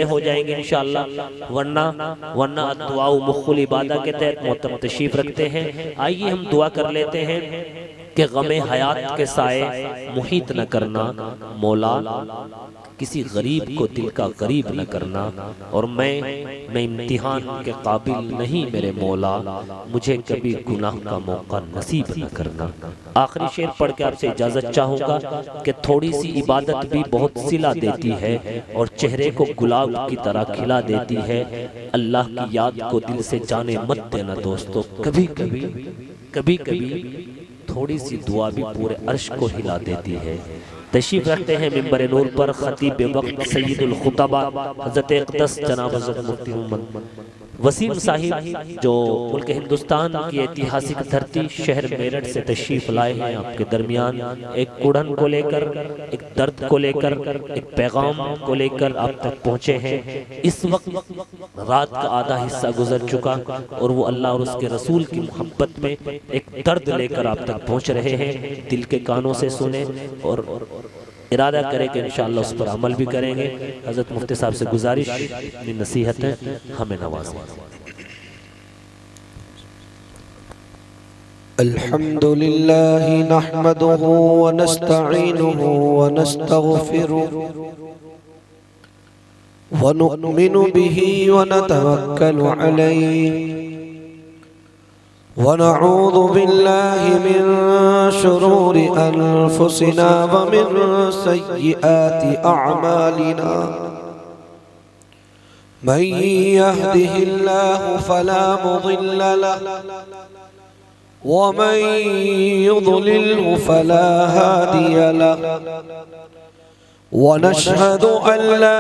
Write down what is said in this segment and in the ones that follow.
हो जाएंगे इंशाअल्लाह, वरना दुआ मुख्कुल इबादा के तहत मोहतरम तशरीफ रखते हैं। आइए हम दुआ कर लेते हैं कि गमे हयात के साए मुहीत न करना मौला, किसी गरीब को दिल का गरीब न करना, और मैं इम्तिहान के काबिल नहीं मेरे मौला, मुझे कभी गुनाह का मौका नसीब न करना। आखिरी शेर पढ़ के आपसे इजाजत चाहूंगा कि थोड़ी सी इबादत भी बहुत सिला देती है और चेहरे को गुलाब की तरह खिला देती है। अल्लाह की याद को दिल से जाने मत देना दोस्तों, कभी कभी थोड़ी सी दुआ भी पूरे अर्श को हिला देती है। तशरीफ रखते हैं मिंबर नूर पर खतीब वक्त सैयदुल खुतबा हज़रत अक़दस जनाब हज़रत मुफ्ती मोहम्मद वसीम साहिब, जो मुल्क हिंदुस्तान की ऐतिहासिक धरती शहर मेरठ से तशरीफ लाए हैं। आपके दरमियान एक कुड़न को लेकर, एक दर्द को लेकर, एक पैगाम को लेकर आप तक पहुँचे हैं। इस वक्त रात का आधा हिस्सा गुजर चुका और वो अल्लाह और उसके रसूल की मोहब्बत में एक दर्द लेकर आप तक पहुँच रहे हैं। दिल के कानों से सुने और इरादा करें कि इंशाअल्लाह उस पर अमल भी करेंगे। हज़रत मुफ्ती साहब से गुजारिश, नसीहत है, हमें नवाजें। अल्हम्दुलिल्लाह नहमदुहु व नस्तईनुहु व नस्तगफिरुहु व नु'मिनु बिही व नतवक्कलु अलैहि वनऊज़ु बिल्लाहि मिन शुरूरि अनफुसिना व मिन सय्यिआति अअमालिना। मन यहदिहिल्लाहु फला मुदिल्ल लहु व मन युद्लिल्हु फला हादिय लहु। वनशहदु अल्ला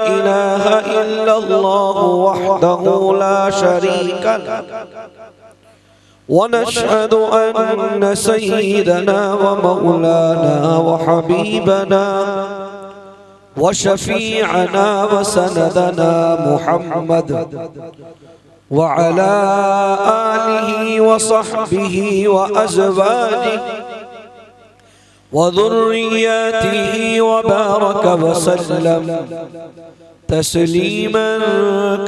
इलाहा इल्लल्लाहु वहदहु ला शरीका लहु वनशहदु अन्न सय्यिदना व मौलाना व हबीबना व शफीअना व सनदना मुहम्मद व अला आलिहि व सहबिहि व अज़वाजिहि वज़ुर्रिय्यतिही वबारक वसल्लम तस्लीमन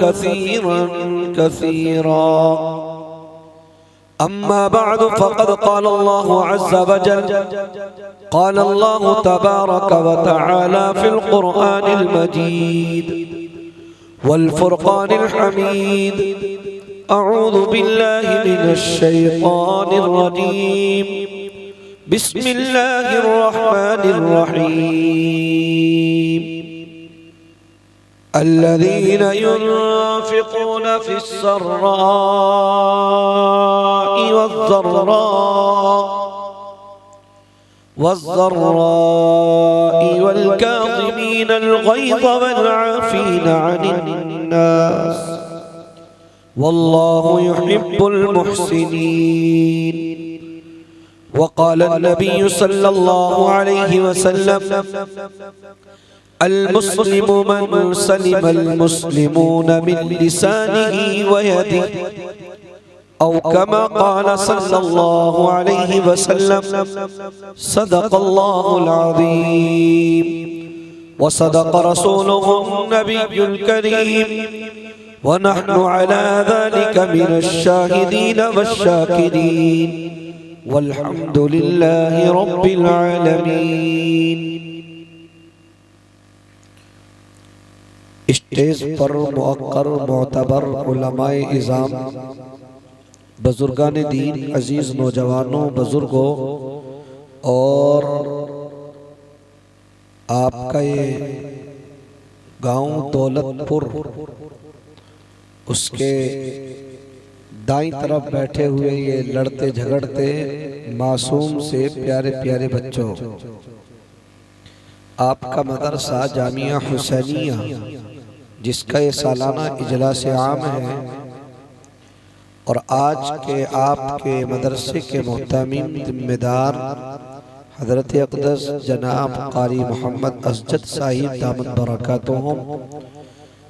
कसीरन कसीरा। अम्मा बअद फ़क़द क़ाल अल्लाहु अज़्ज़ व जल्ल, क़ाल अल्लाहु तबारक व तआला फ़िल क़ुरआनिल मजीद वल फ़ुरक़ानिल हमीद। अऊज़ु बिल्लाहि मिनश शैतानिर रजीम। बिस्मिल्लाहिर रहमानिर रहीम। अल्लज़ीना युनफ़िक़ूना फ़िस्सर्रा'i वज़्ज़र्रा'i वल्काज़िमीनल ग़ैज़ वल्आफ़ीना अनिन्नास वल्लाहु युहिब्बुल मुहसिनीन। वक़ाल नबी सल्लल्लाहु अलैहि वसल्लम अल-मुस्लिमु मन सलिमल मुस्लिमून मिन लिसानिही व यदिही औ कमा क़ाल सल्लल्लाहु अलैहि वसल्लम सदक़ल्लाहुल अज़ीम व सदक़ रसूलुहुन नबियुल करीम व नहनु अला ज़ालिका मिनश शाहिदीन वश्शाकिरीन वल्हम्दुलिल्लाहि रब्बिल आलमीन। स्टेज पर मुअक्कर मोतबर उलमाए इज़ाम, बुजुर्गान दीन, अजीज नौजवानों, बुजुर्गों और आपका ये गांव दौलतपुर, उसके दाईं तरफ बैठे हुए ये लड़ते झगड़ते मासूम से प्यारे प्यारे बच्चों, आपका मदरसा जामिया हुसैनिया जिसका ये सालाना इजलास आम है और आज के आपके मदरसे के मोहतमीम जिम्मेदार हज़रत अक़दस जनाब क़ारी मोहम्मद असजद साहिब दामत बरकातुहुम,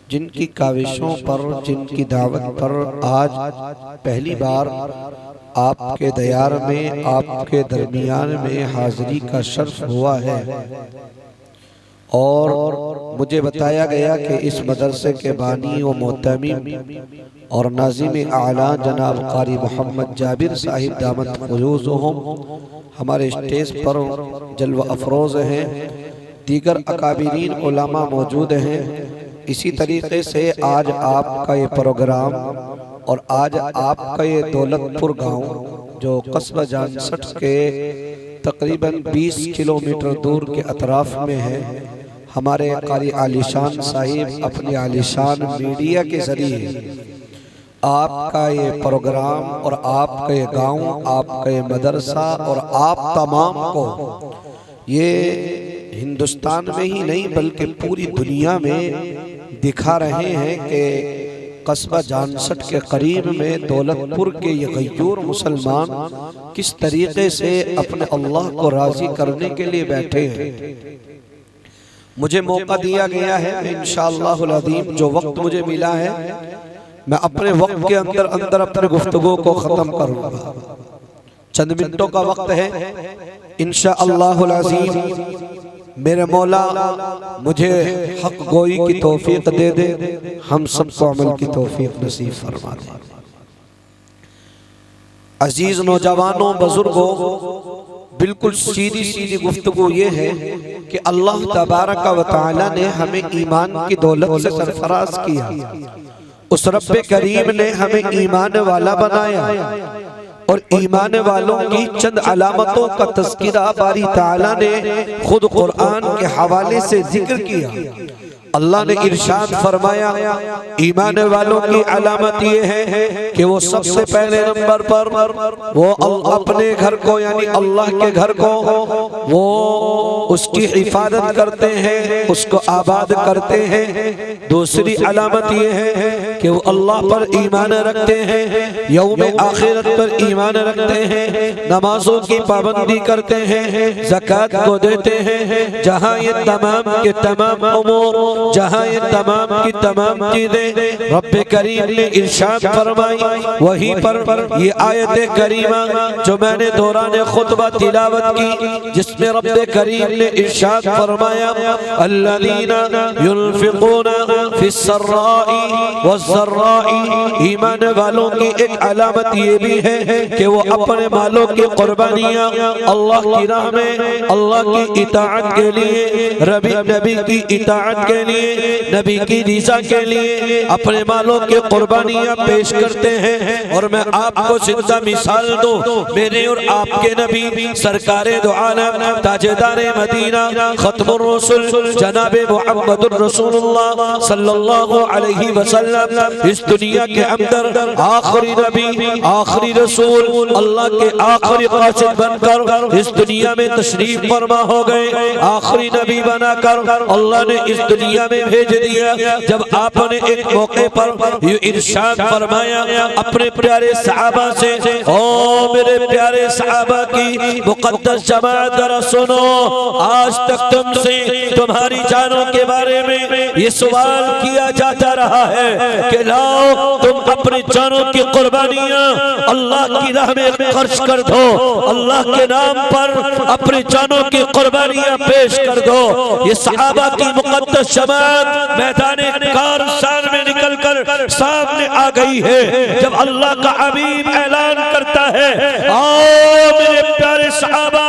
जिनकी काविशों पर, जिनकी दावत पर आज पहली बार आपके दयार में, आपके दरमियान में हाज़िरी का शर्फ हुआ है और मुझे बताया गया कि इस मदरसे के बानी व मोहतमीम और नाज़िम आला जनाब कारी मोहम्मद जाबिर साहिब दामत फ़ुयूज़ुहुम हमारे स्टेज पर जलवा अफरोज़ हैं। दीगर अकाबिरीन उलमा मौजूद हैं। इसी तरीके से आज आपका ये प्रोग्राम और आज आपका ये दौलतपुर गांव जो कस्बा जानसठ के तकरीबन 20 किलोमीटर दूर के अतराफ में है, हमारे कारी आलिशान साहिब अपने आलिशान मीडिया के ज़रिए आपका ये प्रोग्राम और आपका ये गांव, आपका ये मदरसा और आप तमाम को ये हिंदुस्तान में ही नहीं बल्कि पूरी दुनिया में दिखा रहे हैं कि कस्बा जानसठ के करीब में दौलतपुर के ये गयूर मुसलमान किस तरीके से अपने अल्लाह को राज़ी करने के लिए बैठे हैं। मुझे मौका दिया गया है, इंशाअल्लाहुल अज़ीम जो वक्त मुझे मिला है मैं अपने वक्त के अंदर अंदर अपने गुफ्तगू को ख़त्म करूँगा। चंद मिनटों का वक्त है, इंशाअल्लाहुल अज़ीम मेरे मौला मुझे हक गोई की तौफीक दे दे, हम सबको अमल की तौफीक नसीब फरमा दे। अजीज नौजवानों, बुजुर्गों, बिल्कुल सीधी सीधी गुफ्तगू ये है कि अल्लाह तबारक व तआला ने हमें ईमान की दौलत से सरफराज किया। उस रब्बे करीम ने हमें ईमान वाला बनाया और ईमान वालों की चंद अलामतों का तज़किरा बारी ताला ने खुद कुरान के हवाले से जिक्र किया। अल्लाह ने इरशाद फरमाया, ईमान वालों की अलामत ये है कि वो सबसे पहले नंबर पर वो अपने घर को यानी अल्लाह के घर को वो उसकी हिफाजत करते हैं, उसको आबाद करते हैं। दूसरी अलामत ये है कि वो अल्लाह पर ईमान रखते हैं, यौम आखिरत पर ईमान रखते हैं, नमाजों की पाबंदी करते हैं, ज़कात को देते हैं। जहाँ ये तमाम के तमाम उमूर, जहाँ ये तमाम की तमाम चीजें रब्बे करीम ने इरशाद फरमाई, वहीं पर ये आयत करीमा जो मैंने दौरान खुतबा तिलावत की, जिसमें रब्बे करीम ने इरशाद फरमाया, अल्लज़ीना युनफ़िक़ूना फ़िस्सर्राई वज़्ज़र्राई। ईमान वालों की एक अलामत ये भी है कि वो अपने मालों की कुर्बानियाँ अल्लाह की राह में, अल्लाह की इताअत के लिए, नबी की इताअत के लिए, नबी की रिज़ा के लिए अपने मालों की कुर्बानियाँ पेश करते हैं। और मैं आपको जिंदा मिसाल दूं, मेरे और आपके नबी सरकारे दो आलम ताजदारे मदीना खत्मुर रसूल जनाबे मुहम्मदुर रसूलुल्लाह सल्लल्लाहु अलैहि वसल्लम इस दुनिया के अंदर आखिरी नबी, आखिरी रसूल, अल्लाह के आखिरी कासिद बनकर इस दुनिया में तशरीफ फरमा हो गए। आखिरी नबी बनाकर अल्लाह ने इस दुनिया में भेज दिया। जब आपने एक मौके पर ये इरशाद फरमाया अपने प्यारे सहाबा से, ओ मेरे प्यारे सहाबा की मुकद्दस जमात जरा सुनो, आज तक तुमसे तुम्हारी जानों के बारे में ये सवाल किया जाता रहा है कि लाओ तुम अपनी जानों की कुर्बानियां अल्लाह की राह में खर्च कर दो, अल्लाह के नाम पर अपनी जानों की कुर्बानियां पेश कर दो। ये सहाबा की मुकद्दस जमात मैदाने कारसान में निकलकर सामने आ गई है। जब अल्लाह का हबीब ऐलान करता है, आओ मेरे प्यारे सहाबा,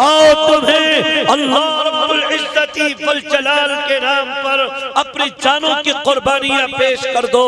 आओ तुम्हें अल्लाह रब्बुल इज्जती वल जलाल के नाम पर अपनी जानों की कुर्बानियां पेश कर दो,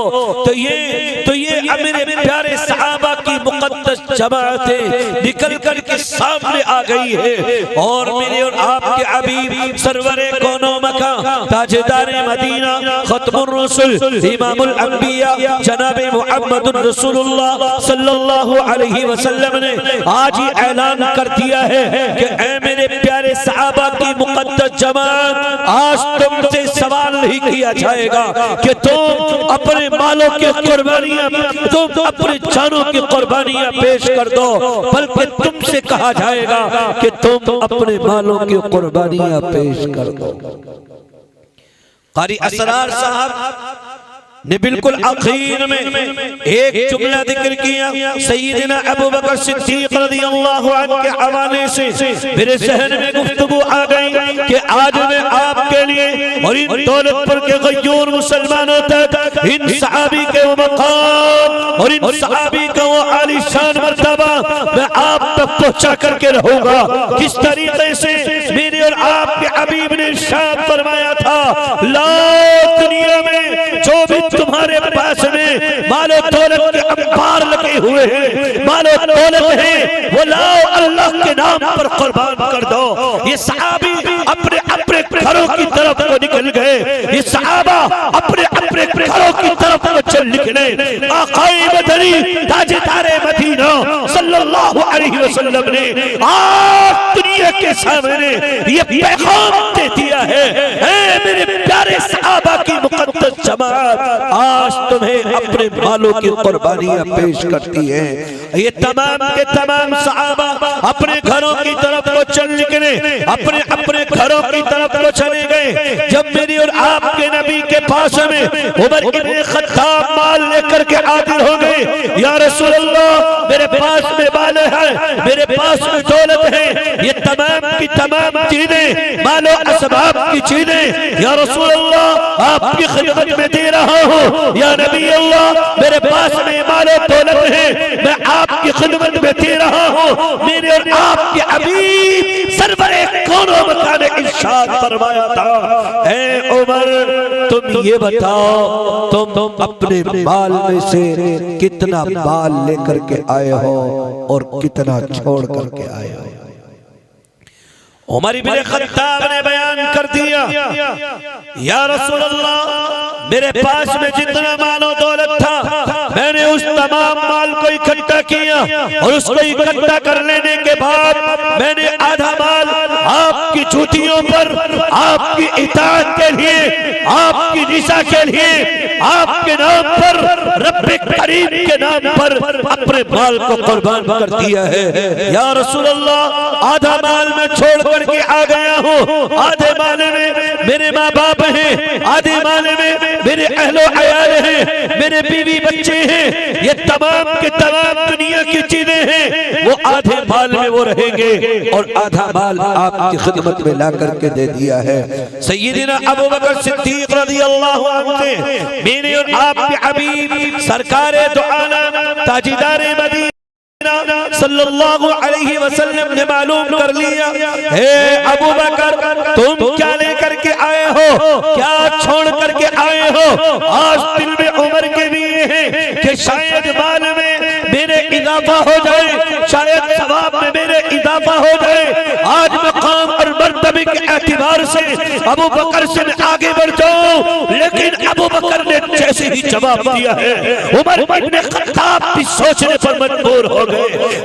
तो ये मेरे प्यारे सहाबा की मुकद्दस जमातें निकल कर के सामने आ गई है। और मेरे और आपके हबीब सरवरे कोनो मका ताजदारे मदीना खत्मुर रसूल इमामुल अंबिया जनाबे मुहम्मदुर रसूलुल्लाह सल्लल्लाहु अलैहि वसल्लम ने आज ही ऐलान कर दिया है कि ऐ मेरे प्यारे सहाबा की मुकद्दस जमात, आज तुमसे सवाल नहीं किया जाएगा कि तुम अपने मालों की कुर्बानियां, तुम अपनी जानों की कुर्बानियां पेश कर दो, बल्कि तुमसे कहा जाएगा कि तुम अपने मालों की कुर्बानियां पेश कर दो। कारी असरार साहब ने बिल्कुल आखिर में एक जुमला जिक्र किया, सैयदना अबू बकर सिद्दीक रज़ियल्लाहु अन्हु के हवाले से मेरे ज़हन में गुफ्तगू आ गई कि आज मैं आपके लिए और इन दौलतपुर के गयूर मुसलमानों तक इन सहाबी के वो मकाम और इन सहाबी का वो आलीशान मर्तबा मैं आप तक पहुंचा करके रहूंगा। किस तरीके से मेरे और आपके हबीब ने इरशाद फरमाया था, ला दुनिया में जो भी तुम्हारे पास में मालो दौलत के अंबार लगे हुए हैं, मालो दौलत है, वो लाओ अल्लाह के नाम पर कुर्बान कर दो। ये सहाबी अपने अपने घरों की तरफ को निकल गए, ये सहाबा अपने अपने घरों की तरफ को चल निकले। आक़ाए मदनी ताजदारे मदीना सल्लल्लाहु अलैहि वसल्लम ने आज दुनिया के सामने ये पैगाम दे दिया है, ऐ मेरे प्यारे सहाबा की मुक़द्दस जमात, आज तुम्हें अपने मालों की कुर्बानियां पेश करती है। ये तमाम के तमाम सहाबा अपने घरों की तरफ को चल निकले, अपने अपने घरों की तरफ को चले गए। जब मेरी और आपके नबी के पास में उमर इब्न खत्ताब माल लेकर के हाजिर हो गए, या रसूल अल्लाह मेरे पास में माल है, मेरे पास में दौलत है, ये तमाम की तमाम चीजें मालो असबाब की चीजें या रसूल अल्लाह आपकी खिदमत में दे रहा हूँ। या नबी अल्लाह मेरे पास में मालो दौलत है, मैं आपकी खिदमत में दे रहा हूँ। मेरे और आपके हबीब सरवरे कौनो मकान ने इरशाद फरमाया था, ऐ उमर तुम ये बताओ तुम अपने माल में से कितना माल लेकर के आए हो और कितना छोड़ करके आए हो। उमर इब्न खत्ताब ने बयान कर दिया, या रसूल अल्लाह मेरे पास में जितना मालो दौलत था मैंने उस तमाम माल को इकट्ठा किया और उसको इकट्ठा कर लेने के बाद मैंने आधा माल आपकी जूतियों पर, आपकी इताअत के लिए, आपकी निशा के लिए, आपके नाम पर, रब्बे करीम के नाम पर अपने माल को कुर्बान कर दिया है। या रसूल अल्लाह आधा माल में छोड़ करके आ गया हूँ, आधे माले में मेरे माँ बाप हैं, आधे माले में मेरे अहलो अयाल हैं, मेरे बीवी बच्चे हैं, ये तमाम के तमाम दुनिया की चीजें हैं, वो आधे माल में वो रहेंगे और आधा माल आपकी खिदमत में ला करके दे दिया है। सैयदना अबू बकर सिद्दीक रज़ियल्लाहु अन्हु ने मेरे और आपके हबीब सरकारे दो आलम ताजदारे मदीना सल्लल्लाहु अलैहि वसल्लम ने मालूम कर लिया, हे अबू बकर तुम क्या लेकर के आए हो, क्या छोड़ करके आए हो। आज दिल में उमर के लिए है कि शायद माल में मेरे इजाफा हो जाए, शायद सवाब में मेरे इजाफा हो जाए। आज मकाम और मर्तबे के एतबार से अबू बकर से मैं आगे बढ़ जाऊं, लेकिन अबू बकर ने जैसे ही जवाब दिया है उमर इब्न खत्ताब भी सोचने पर मजबूर हो गए,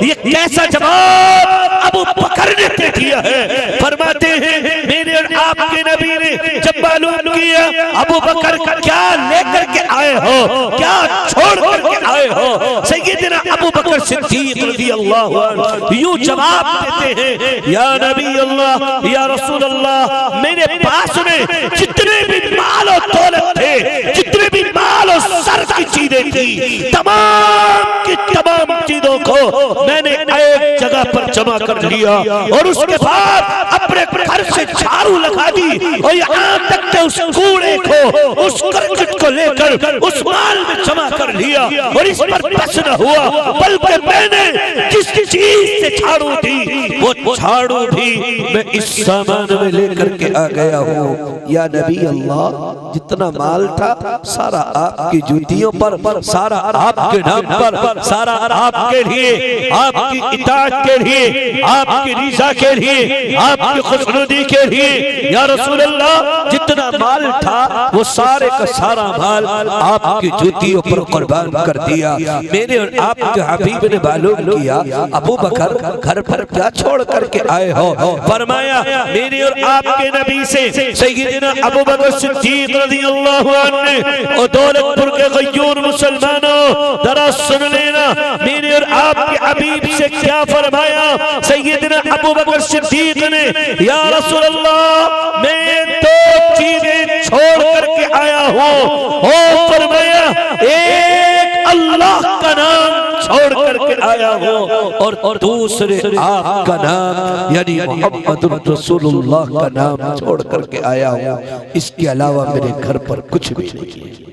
ये कैसा जवाब अबू बकर ने दे दिया है। फरमाते हैं मेरे और आपके नबी ने जब मालूम किया अबू बकर क्या लेकर के आए हो, क्या छोड़ करके आए हो, सैयदना अबू बकर सिद्दीक रज़ियल्लाहु अन्हु यूं जवाब देते हैं, या नबी अल्लाह, या रसूल अल्लाह मेरे पास में जितने भी माल और दौलत थे, जितने भी माल और सर की चीजें थी, तमाम की तमाम चीजों को मैंने एक जगह पर जमा कर लिया और उसके बाद अपने घर से झाड़ू लगा दी और यहाँ तक के उस कूड़े को, उस करकट को लेकर उस माल में जमा कर लिया और इस पर बस न हुआ, बल्कि मैंने जिस चीज से झाड़ू दी वो झाड़ू भी मैं इस सामान में लेकर के आ गया हूँ। या नबी अल्लाह जितना माल था सारा आपकी जूतियों पर, सारा आपके नाम पर, सारा आपके लिए, आपकी इताअत के लिए, आपकी रिज़ा के लिए, आपकी खुशनुदी के लिए। या रसूल अल्लाह जितना माल था वो सारे का सारा माल आपकी जूतियों पर कुर्बान कर दिया। मेरे और आपके हबीब ने मालूम किया अबू बकर घर पर क्या छोड़ करके आए हो। फरमाया मेरे और आपके नबी से सैयदना अबू बकर सिद्दीक रज़ियल्लाहु अन्हु और दौलतपुर के गयूर मुसलमानों जरा सुन लेना, मेरे और आपके हबीब से क्या फरमाया सैयदना अबू बकर सिद्दीक ने, या रसूल अल्लाह मैं दो चीजें छोड़ करके आया हूँ। ओ फरमाया एक अल्लाह का नाम छोड़ करके आया हूँ और दूसरे आपका नाम यानी मोहम्मद रसूलुल्लाह का नाम छोड़ करके आया हूँ। इसके अलावा मेरे घर पर कुछ भी नहीं है।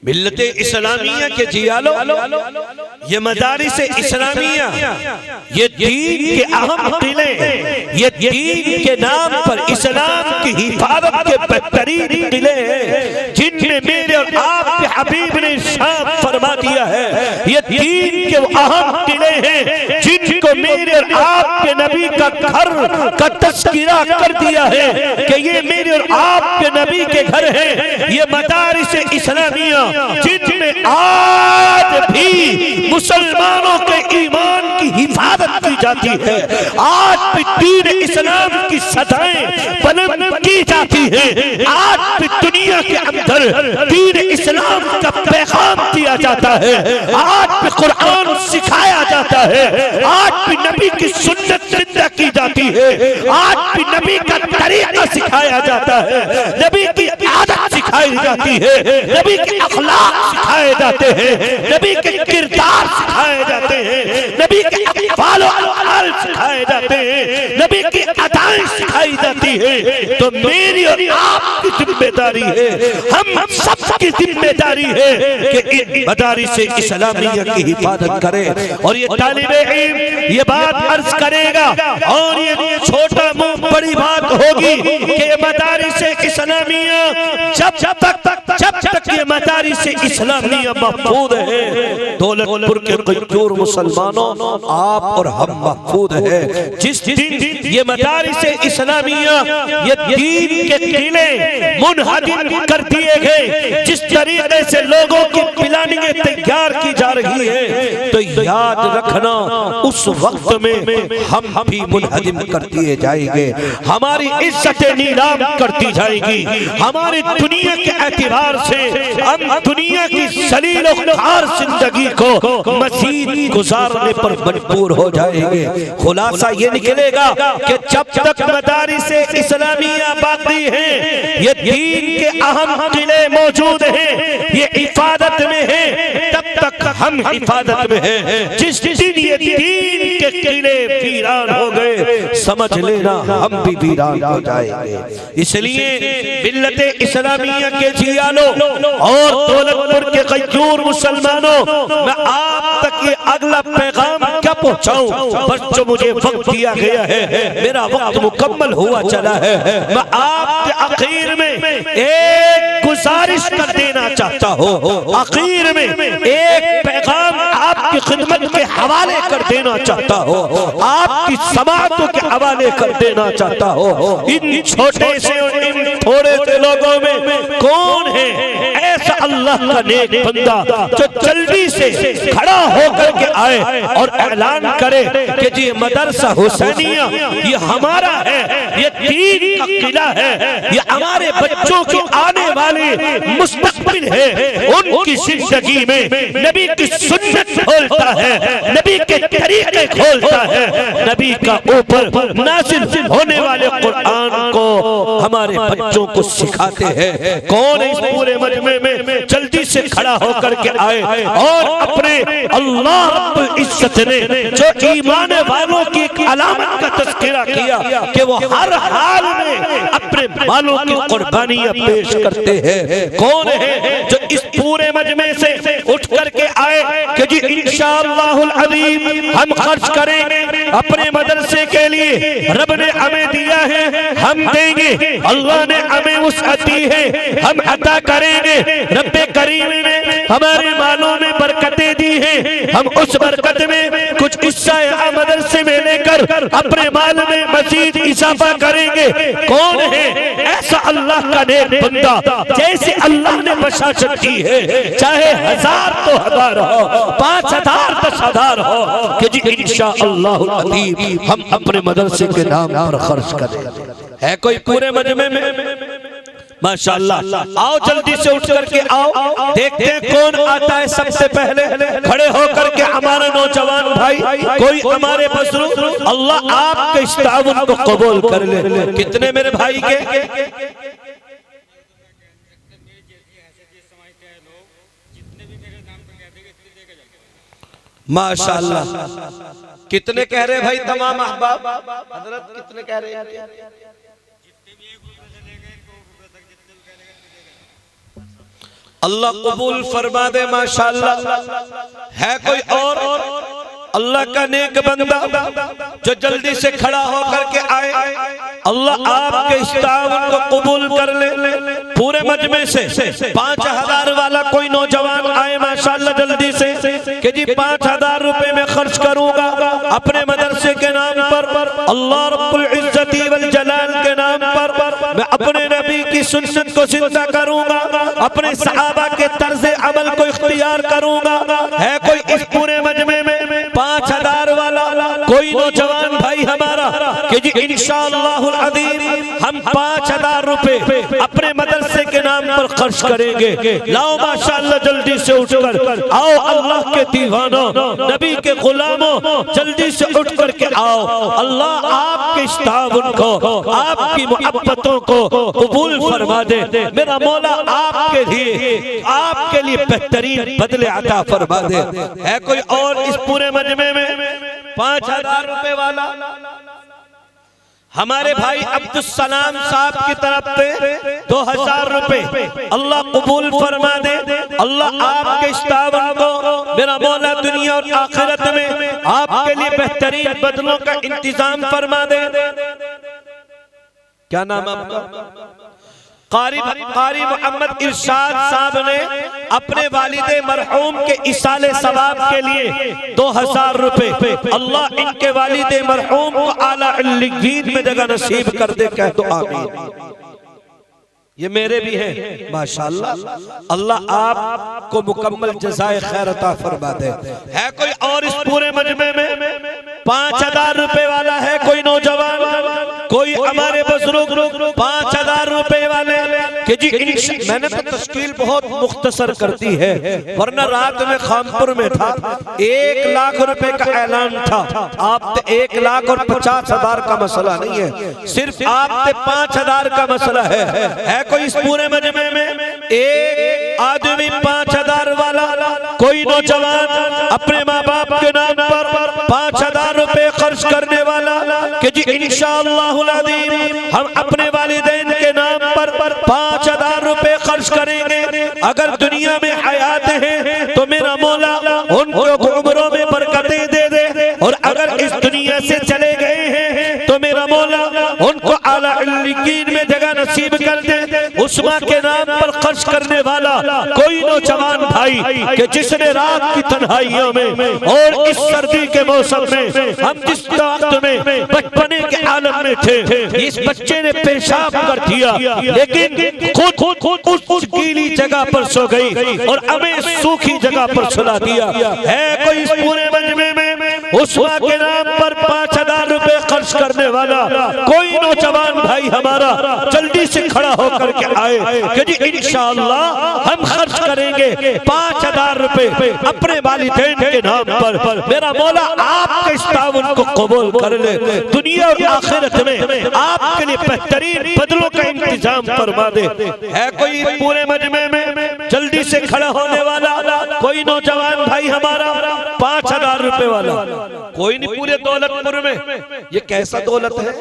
मिल्लते इस्लामिया के जियालो, ये मदारिस इस्लामिया, ये दीन के अहम किले, ये दीन के नाम पर इस्लाम की हिफाजत के बेहतरीन किले हैं जिनमें मेरे और आपके हबीब ने इरशाद फरमा दिया है। ये दीन के वो अहम किले हैं जिनको मेरे और आपके नबी का घर का तस्कीरा कर दिया है कि ये मेरे और आपके नबी के घर हैं। ये मदारिस इस्लामिया जिनमें आज भी मुसलमानों के ईमान की हिफाजत की जाती है, आज भी दीन इस्लाम की सदाएं बुलंद की जाती हैं, आज भी दुनिया के अंदर दीन इस्लाम का पैगाम दिया जाता है, आज भी कुरान सिखाया जाता है, आज भी नबी की सुन्नत जिंदा की जाती है, आज भी नबी का तरीका सिखाया जाता है, नबी की आदत सिखाई जाती है, नबी के अखलाक सिखाए जाते हैं, नबी के किरदार सिखाए जाते हैं, नबी के अक़वाल और अफ़आल सिखाए जाते हैं, नबी की अदाएं सिखाई जाती है। तो मेरी और आपकी जिम्मेदारी है, हम सबकी जिम्मेदारी है कि इन मदारिस इस्लामिया की हिफाजत करें। और ये तालिबे इल्म ये बात अर्ज करेगा और ये छोटा मुंह बड़ी बात होगी कि मदारिस इस्लामिया जब तक ये मदारिस इस्लामिया महफूज है, दौलतपुर के कईयोर मुसलमानों आप और हम महफूज है। जिस दिन ये मदारिस इस्लामिया ये दीन के किले मुनहदिम कर दिए गए, जिस तरीके से लोगों की प्लानिंग तैयार की जा रही है, तो याद रखना उस वक्त में हम भी मुनहदिम कर दिए जाएंगे, हमारी इज्जतें नीलाम करती जाएगी, हमारी दुनिया के एतबार से हम दुनिया की सलील और खार जिंदगी को मजीद गुजारने पर मजबूर हो जाएंगे। खुलासा ये निकलेगा कि जब तक मदारिस इस्लामिया बाकी हैं, ये दीन के अहम किले मौजूद हैं, ये हिफाजत में हैं, तब तक हम हिफाजत में हैं। जिस दिन ये दीन के किले वीरान हो गए, समझ लेना हम भी वीरान हो जाएंगे। इसलिए मिल्लते इस्लामिया के जियालो और दौलतपुर के कईयोर मुसलमानों, मैं आप तक ये अगला पैगाम क्या पहुंचाऊं, बस जो मुझे वक्त दिया गया है, मेरा वक्त मुकम्मल हुआ चला है। मैं आपके आखिर में एक गुजारिश कर देना चाहता हूँ, आखिर में एक पैगाम आपकी खिदमत के हवाले कर देना चाहता हूँ, आपकी समातों के हवाले कर देना चाहता हूँ। इन छोटे से और इन थोड़े से लोगों में कौन है ऐसा अल्लाह का नेक बंदा जो जल्दी से खड़ा होकर के आए और ऐलान करे कि जी मदरसा हुसैनिया ये हमारा है, ये दीन का किला है, ये हमारे बच्चों की आने वाली मुस्तकबिल है, उनकी जिंदगी में नबी की सुन्नत खोलता है, नबी के तरीके खोलता है, नबी का ऊपर नाज़िल होने वाले कुरान को हमारे बच्चों को सिखाते हैं। कौन है इस पूरे मजमे में जल्दी से खड़ा होकर के आए और अपने अल्लाह रब्बुल इज्जत ने जो ईमान वालों की एक अलामत का तज़किरा किया कि वो हर हाल में अपने मालों की कुर्बानियां पेश करते हैं, कौन है जो इस पूरे मजमे से उठ करके आए कि जी इंशाअल्लाहुल अज़ीम हम खर्च करेंगे अपने मदरसे के लिए, रब ने हमें दिया है हम देंगे, अल्लाह ने हमें वसअत दी है हम अता करेंगे, रब्बे करीम ने हमारे मालों में बरकतें दी हैं, हम उस बरकत में कुछ हिस्सा मदरसे में लेकर अपने माल में मजीद इजाफा करेंगे। कौन है ऐसा अल्लाह का नेक बंदा, जैसे अल्लाह ने बशाशत की है, चाहे 1000 तो 1000 हो, 5000 10,000 हो, कि जी इंशाअल्लाहुल अज़ीम हम अपने मदरसे के नाम पर खर्च करें। है कोई पूरे मजमे में? माशाअल्लाह, आओ जल्दी से उठ करके आओ, देखते हैं कौन आता है सबसे पहले। खड़े होकर के हमारा नौजवान भाई कोई हमारे बसरू, अल्लाह आपके इस ताउन को कबूल कर ले। कितने मेरे भाई के माशाअल्लाह। कितने कह रहे भाई तमाम अहबाब? हजरत कितने कह रहे हैं? अल्लाह कबूल फरमा दे माशाअल्लाह। है कोई और अल्लाह का नेक बंदा जो जल्दी से खड़ा होकर के आए? अल्लाह आपके इस ताउन को कबूल कर ले। पूरे मजमे से 5000 वाला कोई नौजवान आए माशाअल्लाह जल्दी से कि जी 5000 रुपए में खर्च करूंगा अपने मदरसे के नाम पर, अल्लाह रब्बुल इज्जती वल जलाल के नाम पर। मैं अपने नबी की सुन्नत को जिंदा करूंगा, अपने सहाबा के तर्ज अमल को इख्तियार करूंगा। है कोई इस पूरे मजमे में 5000 वाला कोई नौजवान भाई हमारा कि जी इंशाअल्लाहुल अज़ीम हम 5000 रुपए अपने मदरसे के नाम पर खर्च करेंगे? लाओ माशाअल्लाह जल्दी से उठकर आओ, अल्लाह के दीवानों, नबी के गुलामों, जल्दी से उठ करके आओ। अल्लाह आपके इस ताउन को, आपकी मोहब्बतों को कबूल फरमा दे। मेरा मौला आपके लिए बेहतरीन बदले अता फरमा दे। है कोई और इस पूरे मजमे में 5000 रुपए वाला? हमारे भाई अब्दुल सलाम साहब की तरफ से 2000 रुपए अल्लाह कबूल फरमा दे। अल्लाह आपके इस ताउन को मेरा मौला दुनिया और आखिरत में आपके लिए बेहतरीन बदलों का इंतजाम फरमा दे। क्या नाम आपका? कारी मोहम्मद इरशाद साहब ने अपने वालिदे मरहूम के इसाले सवाब के लिए 2000 रुपए, अल्लाह इनके वालिदे मरहूम को आला इल्लिय्यीन में जगह नसीब कर दे। कह दो आमीन। ये मेरे भी हैं माशाअल्लाह। अल्लाह आपको मुकम्मल जज़ाए खैर अता फरमा दे। है कोई और इस पूरे मजमे में 5000 रुपए वाला? है कोई नौजवान, कोई हमारे बुजुर्ग 5000 रुपए वाले कि जी मैंने तो तश्कील बहुत मुख्तसर करती है, वरना रात में खानपुर में था 1 लाख रुपए का ऐलान था। आप 1 लाख और 50,000 का मसला नहीं है, सिर्फ आप 5000 का मसला है। कोई इस पूरे मजमे में एक आदमी 5000 वाला, कोई नौजवान अपने माँ बाप के नाम पर 5000 रुपए खर्च करने वाला कि जी इंशाअल्लाहुल अज़ीम हम अपने वालिदैन के नाम पर 5000 रुपए खर्च करेंगे। अगर दुनिया में हयात है तो मेरा मौला उनको उम्रों में बरकतें दे दे, और अगर इस दुनिया से चले गए हैं तो मेरा मौला उनको आला इल्लिय्यीन में जगह नसीब कर दे। उस्मा के नाम पर खर्च करने वाला कोई नौजवान भाई कि जिसने रात की तन्हाइयों में और इस सर्दी के मौसम में हम जिस वक्त में बचपने के आलम में थे, इस बच्चे ने पेशाब कर दिया लेकिन खुद उस गीली जगह पर सो गई और हमें सूखी जगह पर सुला दिया। है कोई इस पूरे मजमे में उस्मा के नाम पर 5000 रुपए खर्च करने वाला कोई नौजवान भाई हमारा जल्दी से खड़ा होकर के आए कि जी इंशाअल्लाह हम खर्च करेंगे 5000 रुपए अपने वालिदैन के नाम पर। मेरा मौला आपके इस ताउन को कबूल कर ले, दुनिया और आखिरत में आपके लिए बेहतरीन बदलों का इंतजाम फरमा दे। है कोई पूरे मजमे में जल्दी से खड़ा होने वाला कोई नौजवान भाई हमारा 5000 रुपए वाला? कोई नहीं पूरे दौलतपुर में? ये कैसा दौलत है,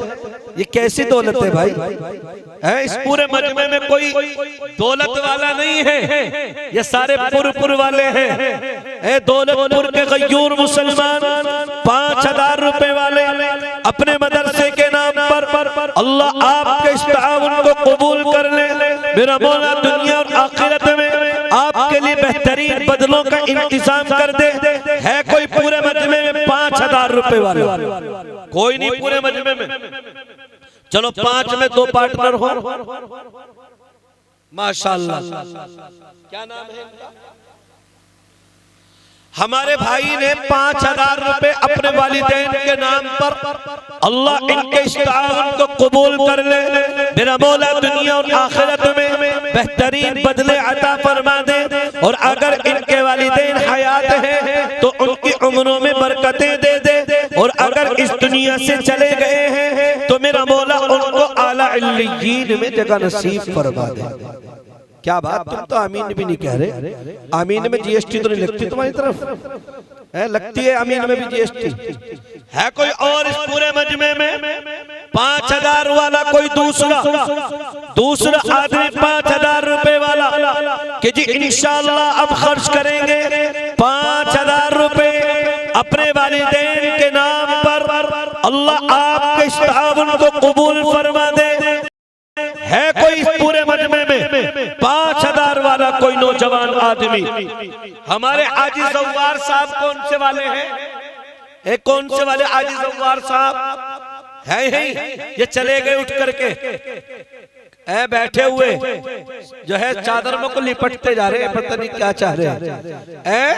ये कैसी दौलत है भाई? है इस पूरे मजमे में कोई दौलत वाला नहीं है, ये सारे पुर वाले हैं। दौलतपुर के गयूर मुसलमान 5000 रुपए वाले अपने मदरसे के नाम पर अल्लाह आपके इस ताउन को कबूल कर ले। मेरा मौला दुनिया और आखिरत में आपके लिए बेहतरीन बदलों का इंतजाम कर दे। है कोई पूरे मजमे में 5000 रुपए वाले? कोई नहीं पूरे मजमे में? चलो 5 में 2 पार्टनर हो माशाअल्लाह। क्या नाम है इनका? हमारे भाई ने 5000 रुपए अपने वालिदैन के नाम पर, अल्लाह इनके इस ताउन को कबूल कर ले। मेरा मौला दुनिया और आखिरत में बेहतरीन बदले अता फरमा दे, और अगर इनके वालिदैन हयात हैं तो उनकी उम्रों में बरकतें दे दे, और अगर इस दुनिया से चले गए हैं तो मेरा मौला उनको आला इल्लिय्यीन में जगह नसीब फरमा दे। क्या बात, तुम तो आमीन भी नहीं कह रहे। आमीन में जीएसटी तो नहीं लगती तुम्हारी तरफ है? लगती है आमीन में भी जीएसटी है। कोई और इस पूरे मजमे में 5000 वाला कोई दूसरा आदमी 5000 रुपए वाला कि जी इंशाअल्लाह अब खर्च करेंगे 5000 रुपए अपने वालिदैन के नाम पर, अल्लाह आपके इस ताउन को कबूल फरमा दे। है कोई इस पूरे मजमे में 5000 वाला कोई नौजवान आदमी? हमारे हाजी जव्वार साहब कौन से वाले हैं? कौन से वाले हाजी जव्वार साहब है? ये चले गए उठ करके, बैठे हुए जो है चादर में को लिपटते जा रहे हैं, पता नहीं क्या चाह रहे हैं।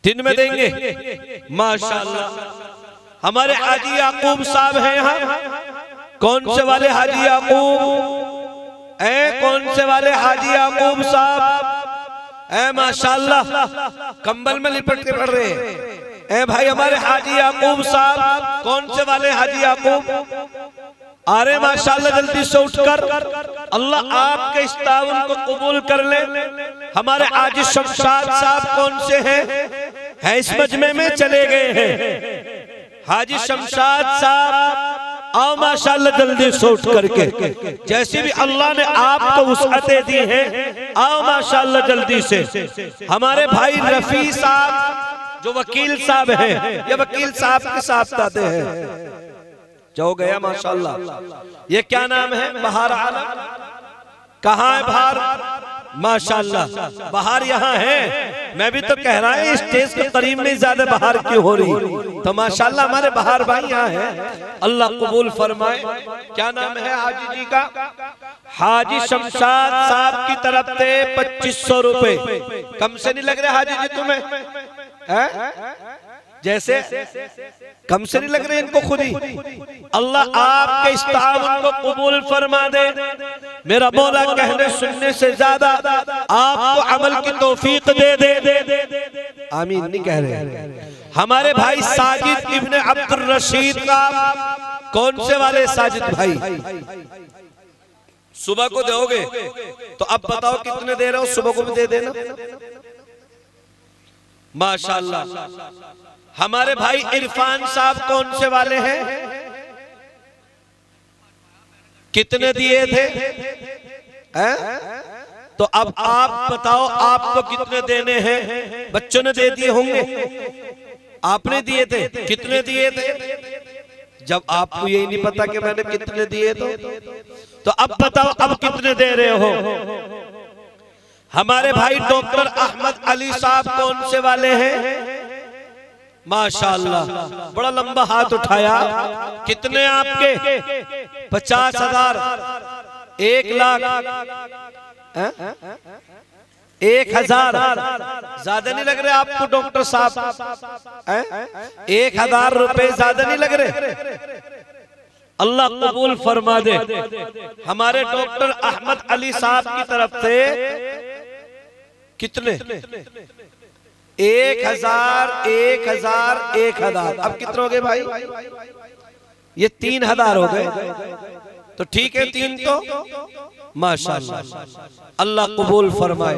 दिन में देंगे माशाअल्लाह। हमारे हाजी याकूब साहब हैं यहाँ। कौन से वाले हाजी याकूब? कौन से वाले हाजी याकूब साहब? माशाअल्लाह कंबल में लिपट के पड़ रहे हैं। भाई हमारे हाजी याकूब साहब, कौन से वाले हाजी याकूब? अरे माशाअल्लाह जल्दी से उठकर, अल्लाह आपके इस ताउन को कबूल कर ले। हमारे हाजी शमशाद साहब कौन से हैं? इस मजमे में चले गए हैं। हाजी शमशाद साहब आओ माशाअल्लाह जल्दी से उठ करके, जैसी भी अल्लाह ने आपको वुसअतें दी हैं, आओ माशाअल्लाह जल्दी से। हमारे भाई रफी साहब जो वकील साहब हैं, ये वकील साहब के साथ आते हैं, जो गया माशाअल्लाह। ये क्या नाम है? बहार आलम। कहाँ है बहार? माशाअल्लाह बहार यहाँ है। मैं भी तो कह रहा है स्टेज के करीब में ज्यादा बहार क्यों हो रही? तो माशाअल्लाह हमारे बहार भाई यहाँ है, अल्लाह कबूल फरमाए। क्या नाम है हाजी जी का? हाजी शमशाद साहब की तरफ से 2500 रुपए। कम से नहीं लग रहे हाजी जी तुम्हें? जैसे कम से नहीं लग रहे इनको खुद ही। अल्लाह आपके इस ताउन को कबूल फरमा दे। मेरा मौला कहने सुनने से ज्यादा आपको अमल की तौफीक दे दे। आमीन नहीं कह रहे। हमारे भाई साजिद इब्ने अब्दुल रशीद का, कौन से वाले साजिद भाई? सुबह को दोगे तो अब बताओ कितने दे रहे हो? सुबह को भी दे देना माशाअल्लाह। हमारे भाई इरफान साहब कौन से वाले हैं? कितने दिए थे? तो अब आप बताओ आपको कितने देने हैं? बच्चों ने दे दिए होंगे, आपने दिए थे, कितने दिए थे? जब आपको यही नहीं पता कि मैंने कितने दिए तो अब बताओ अब कितने दे रहे हो? हमारे भाई डॉक्टर अहमद अली साहब कौन से वाले हैं? माशाअल्लाह बड़ा लंबा हाथ उठाया। कितने आपके? 50,000, 1 लाख, 1,000। ज्यादा नहीं लग रहे आपको डॉक्टर साहब? 1,000 रुपए ज्यादा नहीं लग रहे? अल्लाह कबूल फरमा दे। हमारे डॉक्टर अहमद अली साहब की तरफ से कितने? 1,000, 1,000, 1,000। अब कितने हो गए भाई? ये 3,000 हो गए। तो ठीक है 3 तो माशाअल्लाह अल्लाह कबूल फरमाए।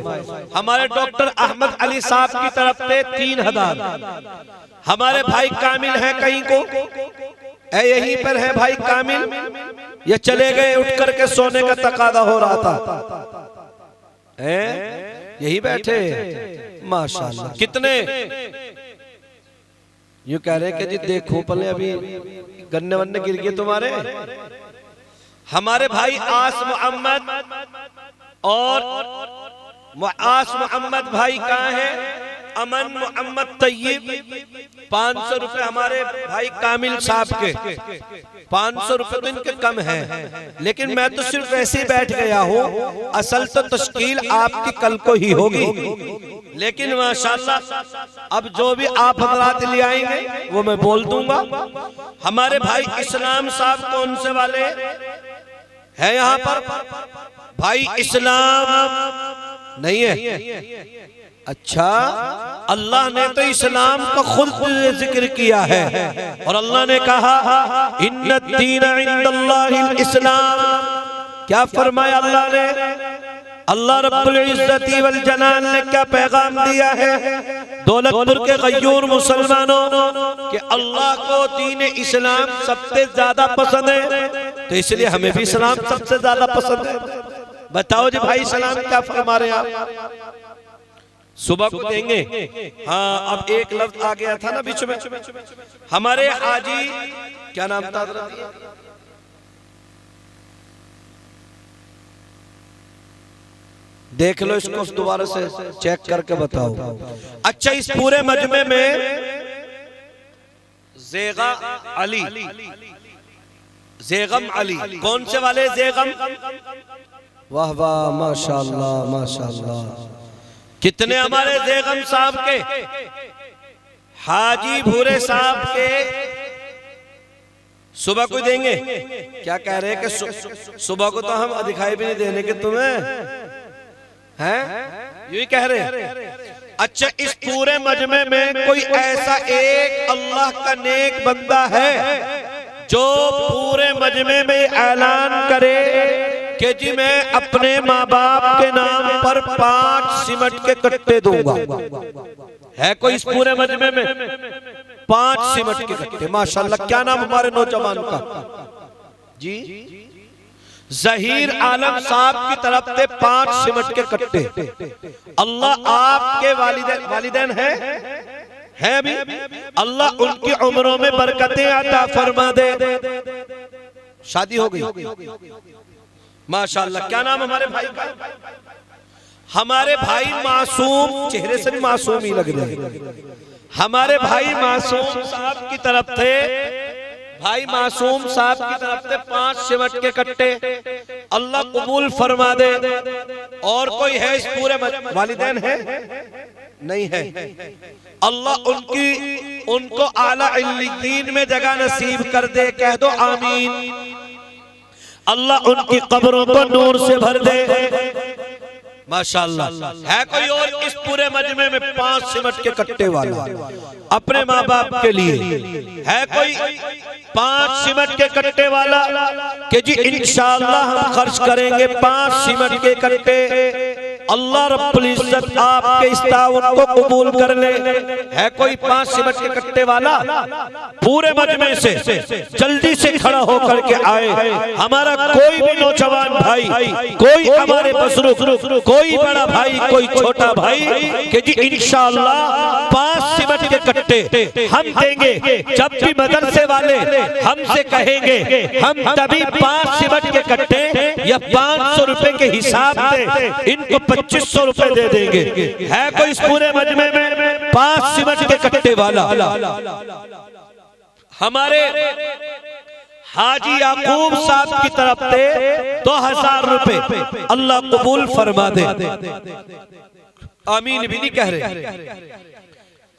हमारे डॉक्टर अहमद अली साहब की तरफ से 3,000। हमारे भाई कामिल है कहीं को? यहीं पर है भाई कामिल। ये चले गए उठ करके, सोने का तकादा हो रहा था। यही बैठे माशाअल्लाह। कितने? यूं कह रहे कि जी देखो पहले अभी गन्ने वन्ने गिर गए तुम्हारे। हमारे भाई आस मोहम्मद और आस मोहम्मद भाई कहाँ है? अमन मोहम्मद तैयब 500 रुपए हमारे भाई कामिल साहब के। 500 रुपए तो इनके कम है, लेकिन मैं तो सिर्फ ऐसे ही बैठ गया हूँ। असल तो तश्कील आपकी कल को ही होगी, लेकिन माशाअल्लाह अब जो भी आप हजरात ले आएंगे वो मैं बोल दूंगा। हमारे भाई इस्लाम साहब कौन से वाले है यहाँ पर? भाई इस्लाम नहीं है। अच्छा, अल्लाह ने तो इस्लाम का खुद जिक्र किया है और अल्लाह ने कहा इन्नद दीन इंदल्लाहिल इस्लाम, क्या फरमाया अल्लाह ने? अल्लाह रब्बुल इज्जति वल जलाल ने क्या पैगाम दिया है दौलतपुर के गयूर मुसलमानों कि अल्लाह को दीन इस्लाम सबसे ज्यादा पसंद है, तो इसलिए हमें भी इस्लाम सबसे ज्यादा पसंद है। बताओ जी भाई सलाम क्या फरमा रहे हैं आप? सुबह को देंगे। हाँ, अब एक लफ्ज आ गया था ना बीच में, हमारे हाजी क्या नाम था? देख लो इसको दोबारा से चेक करके बताओ। अच्छा, इस पूरे मजमे में ज़ेगा अली, ज़ेगम अली, कौन से वाले ज़ेगम? वाह वाह, माशाअल्लाह माशाअल्लाह। कितने हमारे ज़ेगम साहब के, हाजी भूरे साहब के सुबह को देंगे। क्या कह रहे हैं कि सुबह को तो हम दिखाई भी नहीं देने के तुम्हें हैं, यही कह रहे हैं। अच्छा, इस पूरे मजमे में कोई ऐसा एक अल्लाह का नेक बंदा है जो पूरे मजमे में ऐलान करे कि जी मैं अपने माँ बाप के नाम पर 5 सीमेंट के कट्टे दूंगा? है कोई इस पूरे मजमे में? 5 सीमेंट के कट्टे। माशाल्लाह, क्या नाम हमारे नौजवान का? जी, जहीर आलम साहब की तरफ से 5 सीमेंट के कट्टे। अल्लाह आपके वालिदैन है भी, अल्लाह उनकी उम्रों में बरकतें अता फरमा दे। शादी हो गई माशाल्लाह। क्या नाम हमारे भाई का? हमारे भाई मासूम, चेहरे से भी मासूम ही लग रहे हैं। हमारे भाई मासूम साहब की तरफ से, भाई मासूम साहब की तरफ से 5 सीमेंट के कट्टे अल्लाह कबूल फरमा दे। और कोई है इस पूरे वालिदैन है? नहीं है। अल्लाह उनको आला इल्लीयीन में जगह नसीब कर दे। कह दो आमीन। अल्लाह उनकी कब्रों को नूर से भर दे। माशाअल्लाह। है कोई और इस पूरे मजमे में 5 सीमेंट के कट्टे वाला अपने माँ बाप के लिए? है कोई 5 सीमेंट के कट्टे वाला कि जी इंशाअल्लाह हम खर्च करेंगे 5 सीमेंट के कट्टे? अल्लाह रब्बुल इज्जत आपके इस ताउन को कबूल कर ले। है कोई 5 सीमेंट के कट्टे वाला? पूरे मजमे से जल्दी से खड़ा होकर के आए। हमारा कोई भी नौजवान भाई, कोई हमारे बुजुर्ग, कोई बड़ा भाई, कोई छोटा भाई कि जी इंशाअल्लाह 5 सीमेंट के कट्टे हम देंगे। जब भी मदरसे वाले हमसे कहेंगे हम तभी 5 सीमेंट के कट्टे या 500 रुपए के हिसाब से इनको 2500 रुपए दे देंगे। है कोई इस पूरे मजमे में 5 सीमेंट के कट्टे वाला? हमारे हाजी याकूब साहब की तरफ से 2000 रुपए अल्लाह कबूल फरमा दे। आमीन भी नहीं कह रहे।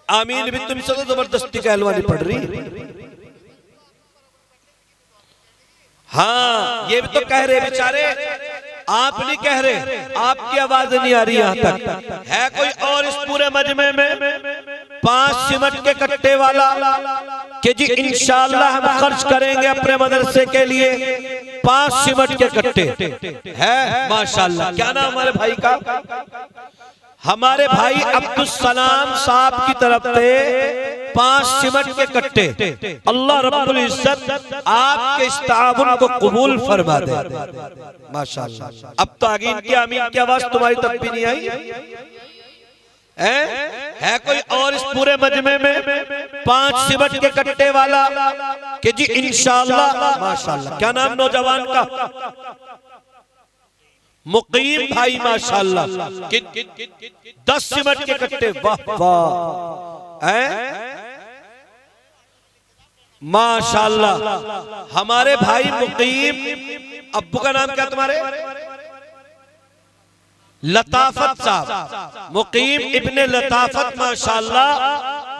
आमीन भी तुमसे तो जबरदस्ती कहलवानी पड़ रही। हाँ, ये भी तो कह रहे बेचारे, आप नहीं कह रहे, आपकी आवाज नहीं आ रही यहाँ तक। है कोई और इस पूरे मजमे में 5 सीमेंट के कट्टे वाला कि जी इंशाअल्लाह हम खर्च करेंगे अपने मदरसे के लिए 5 सीमेंट के कट्टे? है माशाअल्लाह। क्या नाम हमारे भाई का? हमारे भाई अब्दुल सलाम साहब की तरफ से 5 सीमेंट के कट्टे अल्लाह रब्बुल इज्जत आपके इस ताउन को कबूल फरमा दे। माशाअल्लाह। अब तो आगे इनकी आमीन की आवाज तुम्हारी तक भी नहीं आई। है कोई और इस पूरे मजमे में 5 सीमेंट के कट्टे वाला कि जी इंशाअल्लाह? माशाअल्लाह। क्या नाम नौजवान का? मुकीम भाई माशाअल्लाह। 10 सीमेंट के कट्टे। वाह वाह, माशाअल्लाह। हमारे भाई मुकीम, अब्बू का नाम क्या तुम्हारे? लताफत साहब, मुकीम इब्ने लताफत माशाअल्लाह।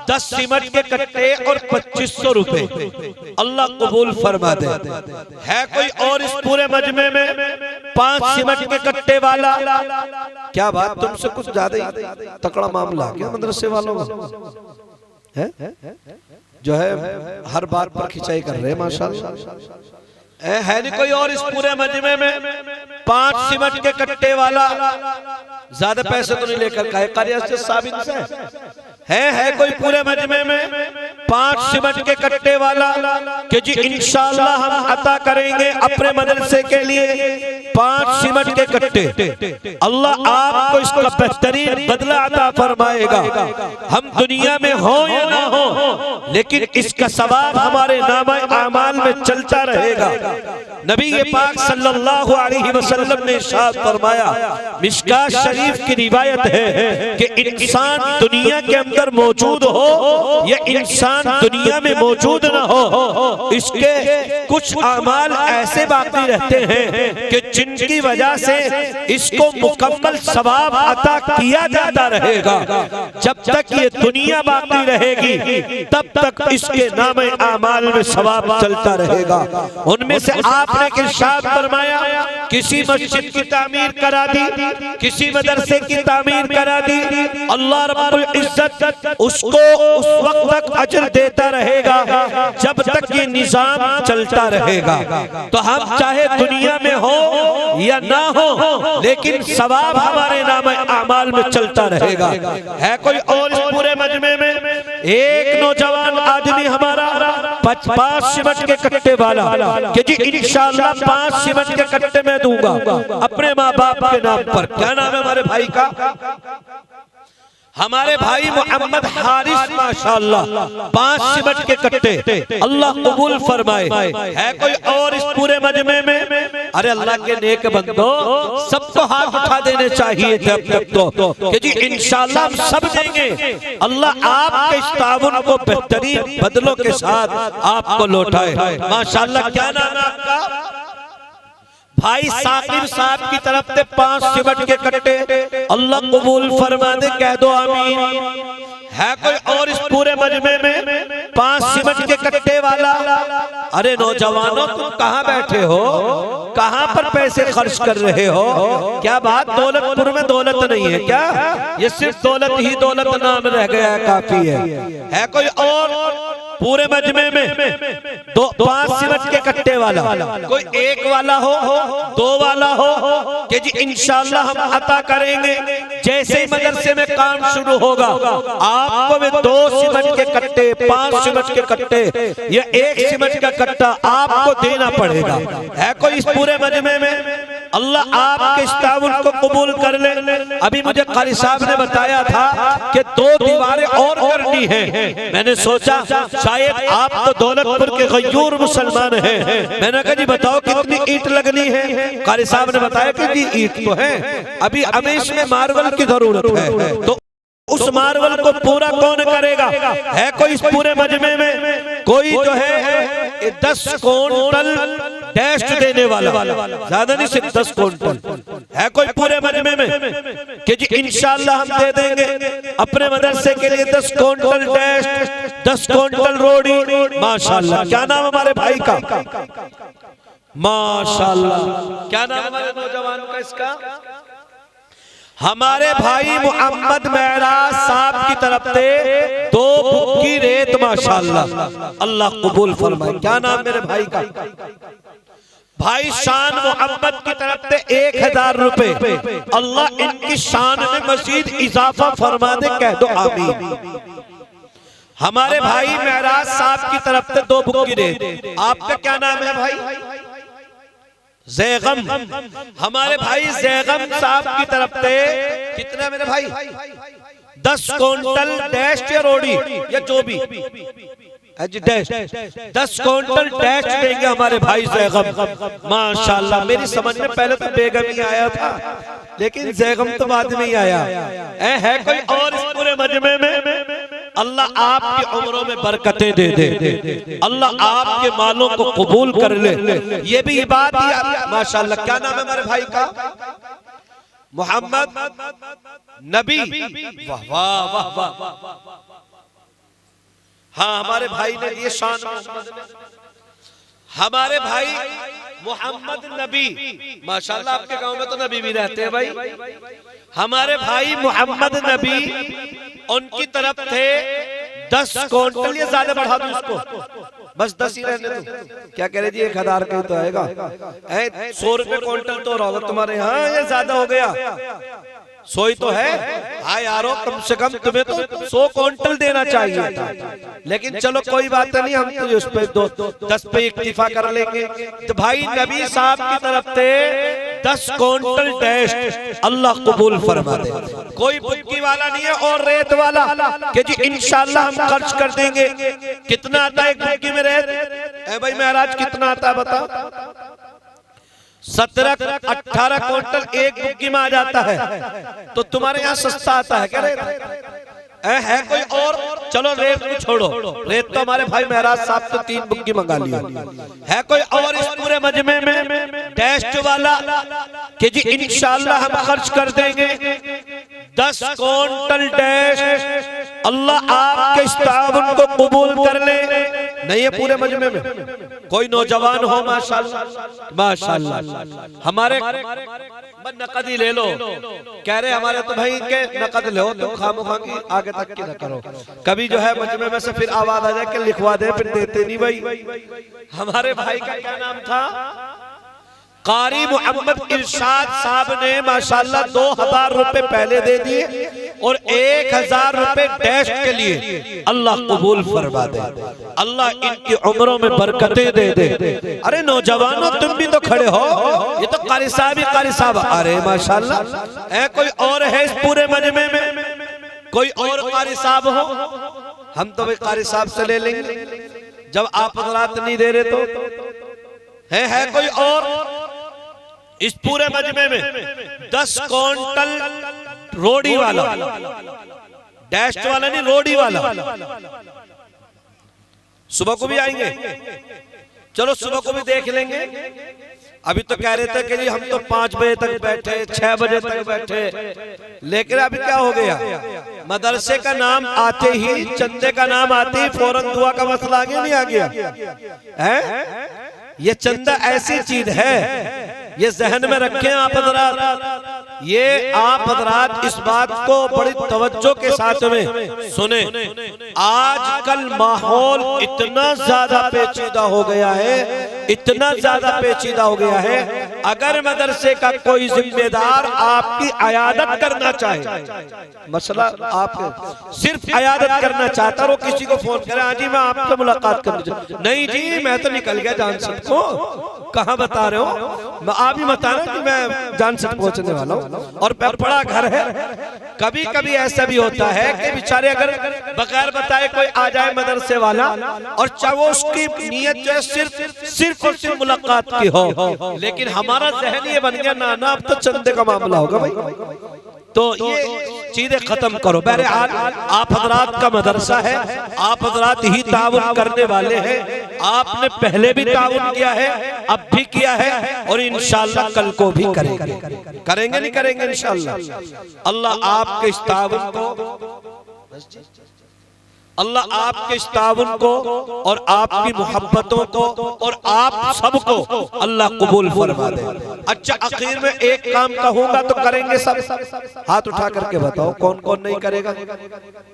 10 सीमेंट के कट्टे और 2500 रुपए अल्लाह कबूल फरमा दे। है कोई और इस पूरे मजमे में 5 सीमेंट के कट्टे वाला? क्या बात, तुमसे कुछ ज्यादा ही तकड़ा मामला क्या मदरसे वालों है? जो है हर बात पर खिंचाई कर रहे हैं माशाअल्लाह। है नहीं कोई और इस पूरे मजमे में 5 सीमेंट के कट्टे वाला? ज्यादा पैसे तो नहीं लेकर कहे कार्य से साबित है कोई पूरे मजमे में 5 सीमेंट के कट्टे वाला कि जी इंशाअल्लाह हम अता करेंगे अपने मदरसे के लिए 5 सीमेंट के कट्टे, अल्लाह आपको इसका बेहतरीन बदला अता फरमाएगा। हम दुनिया में हो या ना हो, लेकिन इसका सवाब हमारे नामा आमाल में चलता रहेगा। नबी पाक सल्लल्लाहु अलैहि वसल्लम ने इरशाद फरमाया, मिशकात शरीफ की रिवायत है कि इंसान दुनिया के अंदर मौजूद हो या इंसान दुनिया में मौजूद न हो, इसके कुछ आमाल ऐसे बाकी रहते हैं कि जिनकी वजह से इसको मुकम्मल सवाब अता किया जाता रहेगा। जब तक ये दुनिया बाकी रहेगी तब तक इसके नामे आमाल में सवाब चलता रहेगा। उनमें से आपने इरशाद फरमाया, किसी मस्जिद की तामीर करा दी, किसी मदरसे की तामीर करा दी, अल्लाह रब्बुल इज्जत उसको उस वक्त तक अजर देता रहेगा जब तक ये निजाम चलता रहेगा। तो हम चाहे दुनिया में हो या ना हो, लेकिन सवाब हमारे नाम आमाल में चलता रहेगा। है कोई और इस पूरे मजमे में? एक नौजवान आदमी हमारा 5 सीमेंट के कट्टे वाला कि जी इंशाअल्लाह 5 सीमेंट के कट्टे मैं दूंगा अपने माँ बाप के नाम पर। क्या नाम है हमारे भाई का? हमारे भाई मोहम्मद हारिस, माशाअल्लाह 5 सीमेंट के कट्टे, अल्लाह कबूल फरमाए। है कोई और इस पूरे मजमे में? अरे अल्लाह के नेक बंदो, सबको हाथ उठा देने चाहिए थे तो कि जी इंशाअल्लाह हम सब देंगे। अल्लाह आपके इस ताउन को बेहतरीन बदलों के साथ आपको लौटाए। माशाअल्लाह। क्या नाम है आपका? भाई साकिब साहब की तरफ से 5 सीमेंट के कट्टे, अल्लाह कबूल फरमा दे, कह दो आमीन। है कोई और इस पूरे मजमे में 5 सीमेंट के कट्टे वाला? अरे नौजवानों, तुम कहाँ बैठे हो? कहाँ पर पैसे खर्च कर रहे हो? क्या बात, दौलतपुर में दौलत नहीं है क्या? ये सिर्फ दौलत ही दौलत नाम रह गया, काफी है कोई और पूरे मजमे में 5 सीमेंट के कट्टे वाला? कोई एक वाला हो, 2 वाला हो कि जी इंशाअल्लाह हम अता करेंगे। जैसे ही मदरसे में काम शुरू होगा आपको वे 2 सीमेंट के कट्टे, 5 सीमेंट के कट्टे या 1 सीमेंट का कट्टा आपको देना पड़ेगा। है कोई इस पूरे मजमे में? अल्लाह आपके इस ताउन को कबूल कर ले। अभी मुझे कारी साहब ने बताया था कि 2 दीवारें और करनी है। मैंने सोचा शायद आप तो दौलतपुर के गयूर मुसलमान हैं। मैंने कहा जी बताओ कितनी ईंट लगनी है? कारी साहब ने बताया कि जी ईंट तो है, अभी हमें इसमें मार्बल की जरूरत है। तो उस मार्बल को पूरा कौन करेगा? है कोई इस पूरे मजमे में? कोई जो है 10 क्विंटल टेस्ट देने वाला, ज्यादा नहीं, सिर्फ 10 क्विंटल। है कोई पूरे मजमे में कि जी इंशाअल्लाह हम दे देंगे अपने मदरसे के लिए 10 क्विंटल टेस्ट, 10 क्विंटल रोड़ी। माशाअल्लाह। क्या नाम हमारे भाई का? माशाअल्लाह। क्या नाम हमारे नौजवान का? इसका हमारे भाई मोहम्मद महराज साहब की तरफ से 2 भुक्की रेत, माशाअल्लाह, अल्लाह कबूल फरमाए। क्या नाम मेरे भाई का? भाई शान मोहम्मद की तरफ से 1000 रुपए, अल्लाह इनकी शान में मजीद इजाफा फरमा दे, कह दो आमीन। हमारे भाई महराज साहब की तरफ से 2 भुक्की रेत। आपका क्या नाम है भाई? जैगम। हमारे भाई जैगम साहब की तरफ से कितना मेरे भाई? 10 क्विंटल टेस्ट या रोड़ी या जो भी 10 क्विंटल टेस्ट देंगे हमारे भाई जैगम। माशाअल्लाह। मेरी समझ में पहले तो बेगम ही आया था, लेकिन जैगम तो बाद में ही आया। है कोई और इस पूरे मजमे में? अल्लाह आपकी उम्रों में बरकतें दे दे, अल्लाह आपके मालों को कबूल कर ले। ये भी बात ही माशाअल्लाह। क्या नाम है हमारे भाई का? मोहम्मद नबी। वाह वाह वाह वाह। हाँ, हमारे भाई ने ये शान। हमारे भाई मोहम्मद नबी, माशाअल्लाह। आपके गांव में तो नबी भी रहते हैं भाई। हमारे भाई मोहम्मद नबी, उनकी तरफ थे 10 क्विंटल, ये ज्यादा बढ़ा दो इसको, बस 10 ही रहने दो। क्या कह रहे जी 1000 का ही तो आएगा, 100 रुपए क्विंटल तो रहा तुम्हारे यहाँ, ये ज्यादा हो गया। 100 ही तो है। हाँ यारो, कम से कम तुम्हें तो 100 क्विंटल देना चाहिए था, लेकिन चलो कोई बात नहीं, हम तो उस पे 10 पे इक्तिफा कर लेंगे। तो भाई नबी साहब की तरफ से 10 क्विंटल डैश अल्लाह कबूल फरमा दे। कोई बुक्की वाला नहीं है और रेत वाला कि जी इंशाल्लाह हम खर्च कर देंगे। कितना आता है एक बुक्की में रेत? ए भाई महाराज कितना आता है बताओ? 17-18 क्विंटल एक बुक्की में आ जाता है। तो तुम्हारे यहाँ सस्ता आता है क्या रेत? है कोई और? चलो रेत को छोड़ो, रेत तो हमारे भाई महाराज साहब तो 3 बुक्की मंगा लिया। है कोई और इस पूरे मजमे में टेस्ट वाला कि जी इंशाल्लाह हम खर्च कर देंगे 10 क्विंटल डैश, अल्लाह आपके इस ताउन को कबूल कर ले? नहीं है पूरे मजमे में कोई नौजवान हो? माशाल्लाह माशाल्लाह। हमारे नकद ही ले लो, कह रहे हमारे तो भाई के नकद लो, तुम खामोखा की आगे तक की न करो। कभी जो है मजमे में से फिर आवाज आ जाए कि लिखवा दे, फिर देते नहीं भाई। हमारे भाई का क्या नाम था? कारी मोहम्मद इरशाद साहब ने माशाल्लाह 2000 रुपए पहले दे दिए और 1000 रुपए डैश के लिए। अल्लाह कबूल फरमा दे, अल्लाह इनकी उम्रों में बरकतें दे दे। अरे नौजवानों तुम भी तो खड़े हो, ये तो कारी साहब ही कारी साहब। अरे माशाल्लाह, है कोई और है इस पूरे मजमे में? कोई और कारी साहब हो? हम तो भाई कारी साहब से ले लेंगे जब आप हजरात नहीं दे रहे तो। है कोई और इस पूरे मजमे में? 10 क्विंटल रोडी वाला, डैश वाला नहीं, रोडी वाला। सुबह को भी आएंगे, चलो सुबह को भी देख लेंगे। अभी तो कह रहे थे कि जी हम तो 5 बजे तक बैठे, 6 बजे तक बैठे, लेकिन अभी क्या हो गया? मदरसे का नाम आते ही, चंदे का नाम आते ही फौरन दुआ का मसला आगे नहीं आ गया है? ये चंदा ऐसी चीज है, ये जहन में रखें आप हजरात, ये आप हजरात इस बात को बड़ी तवज्जो के साथ में सुने। आजकल माहौल इतना ज्यादा पेचीदा हो गया है, इतना ज्यादा पेचीदा हो गया है, अगर मदरसे का कोई जिम्मेदार आपकी अयादत करना चाहे, मसला आप सिर्फ अयादत करना चाहता, वो किसी को फोन करे, हाँ जी मैं आपसे मुलाकात करना चाहता, नहीं जी मैं तो निकल गया जान सबको, कहाँ बता रहे हो? आप ही बता रहे कि मैं जान सब पहुंचने वाला हूँ और बड़ा घर है। कभी कभी ऐसा भी होता है कि बेचारे अगर बगैर बताए कोई आ जाए मदरसे वाला और चाहे वो उसकी नीयत जो है सिर्फ और सिर्फ मुलाकात की हो, लेकिन हमारा जहन ये बन गया ना अब तो चंदे का मामला होगा भाई, तो ये चीजें खत्म करो। बहरहाल आप हजरात का मदरसा है, आप हजरात ही ताउन करने वाले हैं, आपने पहले भी ताउन किया है, अब भी किया है और इंशाअल्लाह कल को भी करेंगे। करेंगे नहीं करेंगे इंशाअल्लाह। अल्लाह आपके इस ताउन को, अल्लाह आपके इस ताउन को और आपकी मोहब्बतों को और आप सबको अल्लाह कबूल फरमा दे। अच्छा आखिर में एक काम कहूंगा तो करेंगे सब? हाथ उठा करके बताओ कौन कौन नहीं करेगा?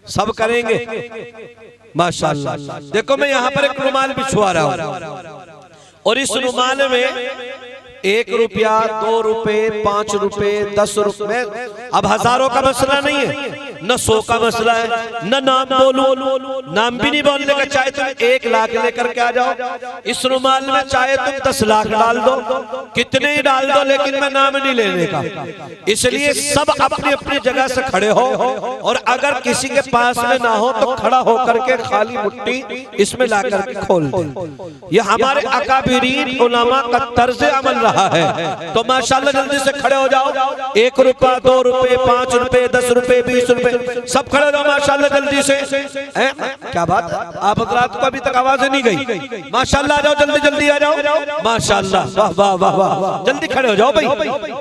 सब करेंगे माशाअल्लाह। देखो मैं यहाँ पर एक रुमाल बिछवा रहा हूँ और इस रुमाल में 1 रुपया, 2 रुपए, 5 रुपए, 10 रुपए, अब हजारों का मसला नहीं है, न 100 का मसला है, न नाम बोलो, नाम भी नहीं बोलने का। चाहे तुम 1 लाख लेकर के आ जाओ इस रुमाल में, चाहे तुम 10 लाख डाल दो, कितने ही डाल दो, लेकिन मैं नाम नहीं लेने का। इसलिए सब अपनी अपनी जगह से खड़े हो और अगर किसी के पास में ना हो तो खड़ा होकर के खाली मुट्ठी इसमें ला करके खोल दे। ये हमारे अकाबिरीन उलमा का तर्ज अमल रहा है। तो माशाल्लाह जल्दी से खड़े हो जाओ, 1 रुपया, 2 रुपए, 5 रुपए, 10 रुपए, 20 रुपए, सब खड़े हो माशाल्लाह जल्दी से। क्या बात, आप हजरात को अभी तक आवाज नहीं गई? माशाल्लाह आ जाओ, जल्दी जल्दी आ जाओ माशाल्लाह, वाह वाह वाह वाह, जल्दी खड़े हो जाओ भाई,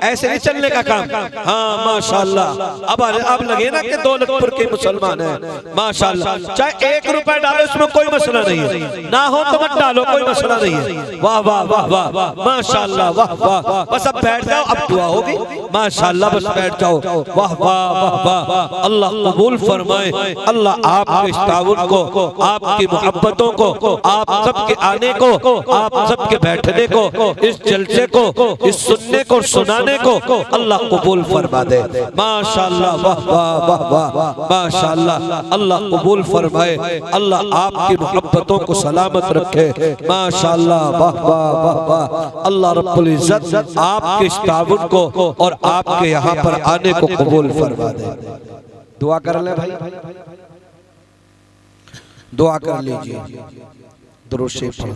ऐसे नहीं चलने का काम। हाँ माशाल्लाह, अब लगे ना कि दौलतपुर के मुसलमान है माशाल्लाह। चाहे 1 रुपया डालो इसमें कोई मसला नहीं है, ना हो तो मत डालो, कोई मसला नहीं है। वाह वाह वाह वाह वाह माशाल्लाह, वाह वाह। बस अब बैठ जाओ, अब दुआ होगी माशाल्लाह, बस बैठ जाओ। वाह वाह वाह वाह, अल्लाह कबूल फरमाए। अल्लाह आपके इस ताउन को, आपकी मोहब्बतों को, आप सबके आने को, आप सबके बैठने को, इस जलसे को, इस सुनने को, सुनाने को अल्लाह कबूल फरमा दे। माशाअल्लाह, वाह वाह वाह वाह, माशाअल्लाह। अल्लाह कबूल फरमाए। अल्लाह आपकी मोहब्बतों को सलामत रखे। माशाअल्लाह, वाह वाह वाह वाह। अल्लाह रब्बुल इज्जत आपके इस ताउन को और आपके यहाँ पर आने को कबूल फरमा दे। दुआ कर ले भाई, दुआ कर लीजिए। दुरूद शरीफ पढ़ो।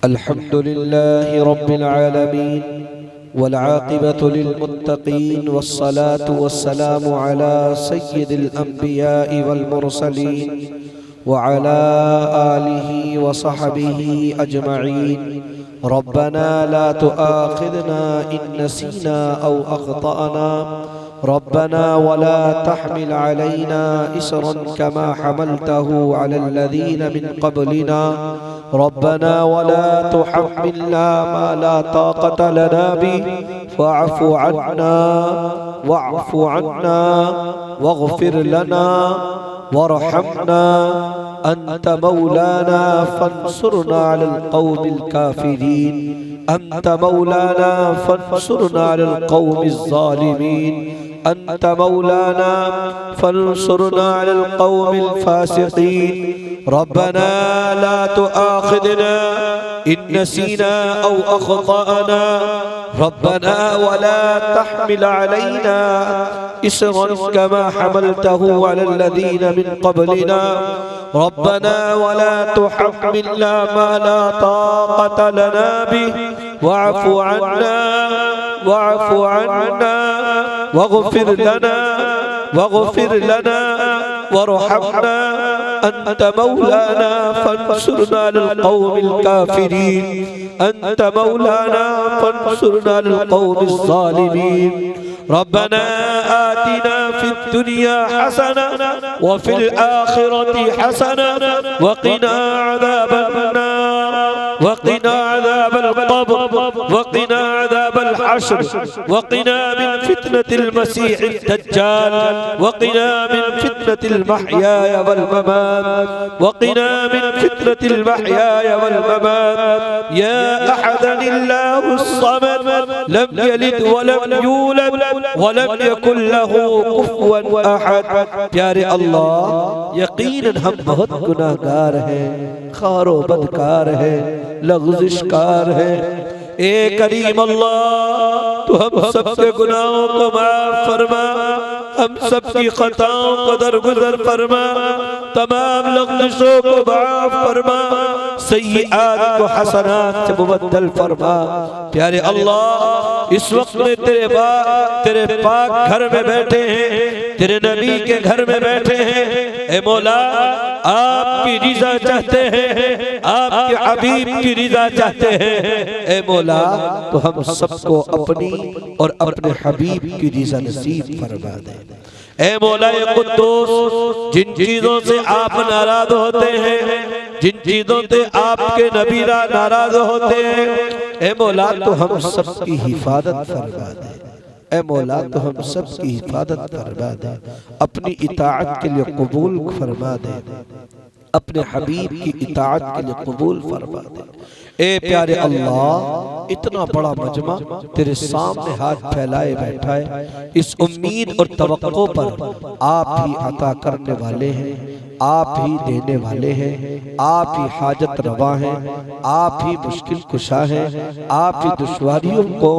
अल्हम्दुलिल्लाहि रब्बिल आलमीन वल आक़िबतु लिल मुत्तक़ीन वस्सलातु वस्सलामु अला सय्यिदिल अंबिया'i वल मुरसलीन व अला आलिहि व सहबिहि अजमईन। रब्बना ला तुआखिज़ना इन नसीना औ अख़्तअना रब्बना वला तहमिल अलैना इसरन कमा हमलतहु अलल लज़ीना मिन क़ब्लिना रब्बना वला तुहम्मिलना मा ला ताक़त लना बिहि फ़अफ़ु अन्ना वग़फ़िर लना वरहमना अंत मौलाना फंसुरना अलल क़ौमिल काफ़िरीन। अंत मौलाना फंसुरना अलल क़ौमिज़ ज़ालिमीन। अंत मौलाना फंसुरना अलल क़ौमिल फ़ासिक़ीन। रब्बना ला तुआखिज़ना इन नसीना औ अख़्तअना रब्बना वला तहमिल अलैना इसरन कमा हमलतहु अलल लज़ीना मिन क़ब्लिना रब्बना वला तुहम्मिलना मा ला ताक़त लना बिहि वअफ़ु अन्ना वग़फ़िर लना वरहमना अंत मौलाना फंसुरना अलल क़ौमिल काफ़िरीन। अंत मौलाना फंसुरना अलल क़ौमिज़ ज़ालिमीन। रब्बना आतिना फिद दुनिया हसना व फिल आखिरति हसना व क़िना अज़ाबन नार व क़िना अज़ाबल क़ब्र व क़िना अज़ाबल हश्र व क़िना मिन फितनतिल मसीहिद दज्जाल व क़िना मिन फितनतिल महया वल ममात व क़िना मिन फितनतिल महया वल ममात। या अहदनिल्लाहुस समद लम यलिद व लम यूलद वलम यकुल लहू कुफुवन अहद। प्यारे अल्लाह, यकीनन हम बहुत गुनाहगार हैं, खारो बदकार हैं, लग़्ज़िशकार हैं। ए करीम अल्लाह, तू हम सबके गुनाहों को माफ फरमा, हम सबकी खताओं को दरगुजर फरमा, तमाम लग़्ज़िशों को माफ फरमा, सय्यिआत को हसनात से मुबद्दल फरमा। प्यारे अल्लाह, इस वक्त में तेरे पाक घर में बैठे हैं, तेरे नबी के घर में बैठे हैं। ए मौला, आपकी रिज़ा चाहते हैं, आपके हबीब की रिज़ा चाहते हैं। ए मौला, तो हम सबको अपनी और अपने हबीब की रिज़ा नसीब फरमा दे। ए मौला कुद्दूस, जिन चीजों से आप नाराज होते हैं, जिन चीजों से आपके नबी नाराज होते हैं, ए मौला तो हम सबकी हिफाजत फरमा दे। ए मौला तो हम सबकी हिफाजत फरमा दे, अपनी इताअत के लिए कबूल फरमा दे, अपने हबीब की इताअत के लिए कबूल फरमा दे। ए प्यारे अल्लाह, इतना बड़ा मजमा तेरे सामने हाथ फैलाए बैठा है, इस उम्मीद और तवक्को पर आप ही अता करने वाले हैं, आप ही देने वाले हैं, आप ही हाजत रवा हैं, आप ही मुश्किल कुशा हैं, आप ही दुश्वारियों को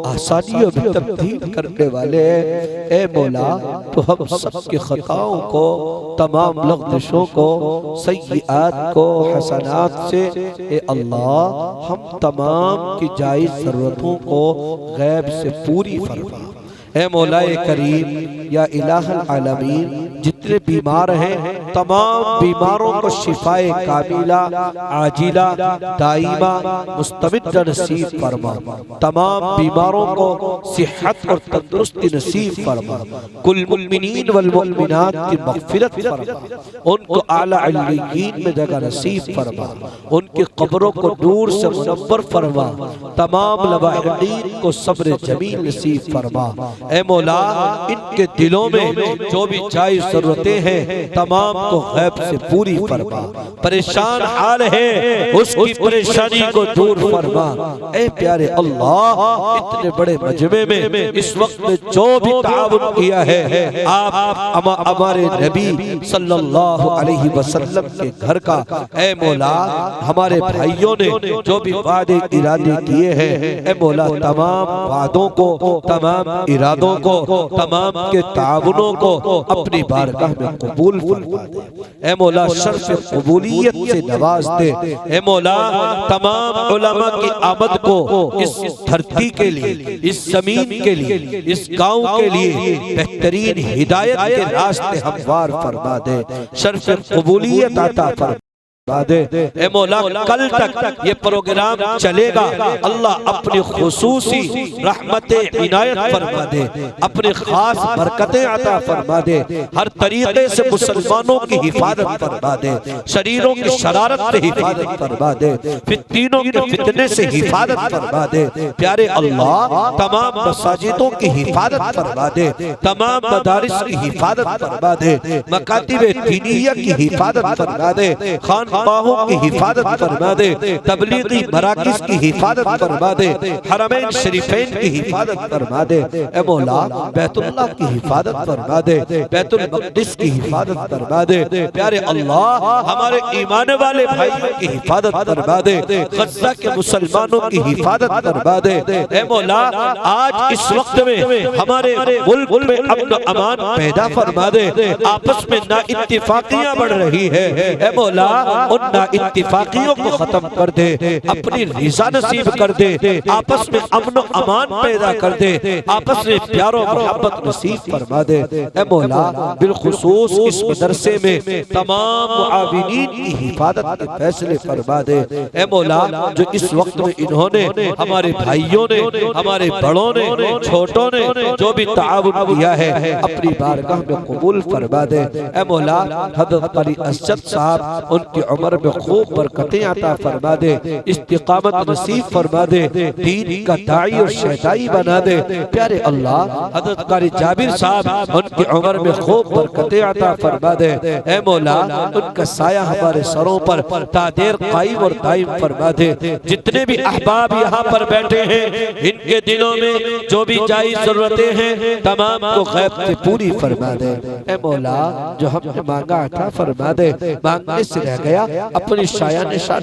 आसानियों में तब्दील करने वाले हैं। ए मौला, तो हम सबके खताओं को, तमाम लग़्ज़िशों को, सय्यिआत को हसनात से ए अल्लाह हम तमाम की जायज़ ज़रूरतों को गैब से पूरी फरमा। ए मौलाए करीम, या इलाहुल आलमीन, जितने जितने बीमार हैं तमाम बीमारों को शिफाए कामिला आजिला दाइमा मुस्तमिद नसीब फरमा। तमाम बीमारों को सेहत और तंदुरुस्ती नसीब फरमा। कुल मुमिनीन वल मुमिनात की मग़फ़िरत फरमा। उनको आला इल्लियीन में जगह नसीब फरमा। उनकी कब्रों को नूर से मुनव्वर फरमा। तमाम लवाहिदीन को सब्र जमील नसीब फरमा। ए मौला, इनके दिलों में जो भी जायज़ ज़रूरतें हैं तमाम को गैब से पूरी फरमा। परेशान हाल है उसकी परेशानी को दूर फरमा। ए प्यारे अल्लाह, इतने बड़े मजमे में इस वक्त में जो भी ताउन किया है आप हमारे नबी सल्लल्लाहु अलैहि वसल्लम के घर का, ए मौला हमारे भाइयों ने जो भी वादे इरादे किए हैं, ए मौला तमाम वादों को, तमाम इरादों को, तमाम के ताउनों को अपनी बारगाह में कबूल फरमा दे। ए मौला शर्फ कबूलियत से नवाज दे। ए मौला तमाम उलमा की आमद को इस धरती के लिए, इस जमीन के लिए, इस गांव के लिए बेहतरीन हिदायत के रास्ते हमवार फरमा दे। शर्फ कबूलियत अता फरमा दे। ए मौला कल तक ये प्रोग्राम चलेगा, अल्लाह अपनी खुसूसी रहमतें इनायत फरमा दे, अपनी खास बरकतें अता फरमा दे। हर तरीके से मुसलमानों की हिफाजत फरमा दे, शरीरों की शरारत से हिफाजत फरमा दे, फितनों के फितने से हिफाजत फरमा दे। प्यारे अल्लाह, तमाम मसाजिदों की हिफाजत फरमा दे, तमाम मदारिस की हिफाजत फरमा दे, मकातिब दीनिया की हिफाजत फरमा दे, खान बाहों की हिफाजत फरमा दे, तबलीगी मराकिज की हिफाजत फरमा दे, हरमैन शरीफैन की हिफाजत फरमा दे। ए मौला बैतुल्लाह की हिफाजत फरमा दे, बैतुल मक़दिस की हिफाजत फरमा दे। प्यारे अल्लाह, हमारे ईमान वाले भाइयों की हिफाजत फरमा दे, गज़्ज़ा के मुसलमानों की हिफाजत फरमा दे। ए मौला, आज इस वक्त में हमारे मुल्क में अमन अमान पैदा फरमा दे। आपस में ना इत्तिफाकियां बढ़ रही है, ए मौला उन ना इत्तिफाकियों को खत्म कर दे, अपनी रिज़ा नसीब कर दे, आपस में अमन अमान पैदा कर दे, आपस में प्यार और मोहब्बत नसीब फरमा दे। ए मौला, बिलखुसूस इस मदरसे में तमाम मुआविनीन की हिफाजत के फैसले फरमा दे। ए मौला, जो इस वक्त में इन्होंने, हमारे भाइयों ने, हमारे बड़ों ने, छोटों ने जो भी ताउन किया है अपनी बारगाह में कबूल फरमा दे। ए मौला, हज़रत क़ारी असद साहब उनकी उम्र में खूब बरकतें अता फरमा दे, इस्तिकामत नसीब फरमा दे, दीन का दाई और शहदाई बना दे। प्यारे अल्लाह, हज़रत क़ारी जाबिर साहब उनकी उम्र में खूब बरकतें अता फरमा दे। ए मौला, उनका साया हमारे सरों पर तादेर कायम और दायम फरमा दे। जितने भी अहबाब यहाँ पर बैठे हैं, इनके दिलों में जो भी जायज़ ज़रूरतें हैं तमाम को गैब से पूरी फरमा दे। ए मौला, जो हमने मांगा अता फरमा दे, मांगने से रह गया अपनी शायान शान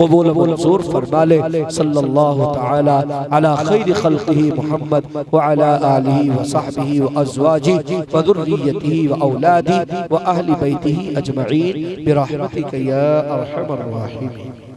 कबूल मंजूर फरमा ले। सल्लल्लाहु तआला अला खैर खल्क़िही मुहम्मद व अला आलिही व सहबिही व अज़वाजिही व ज़ुर्रिय्यतिही व औलादिही व अहली बैतिही अजमईन बिरहमतिका या अरहमर राहिमीन।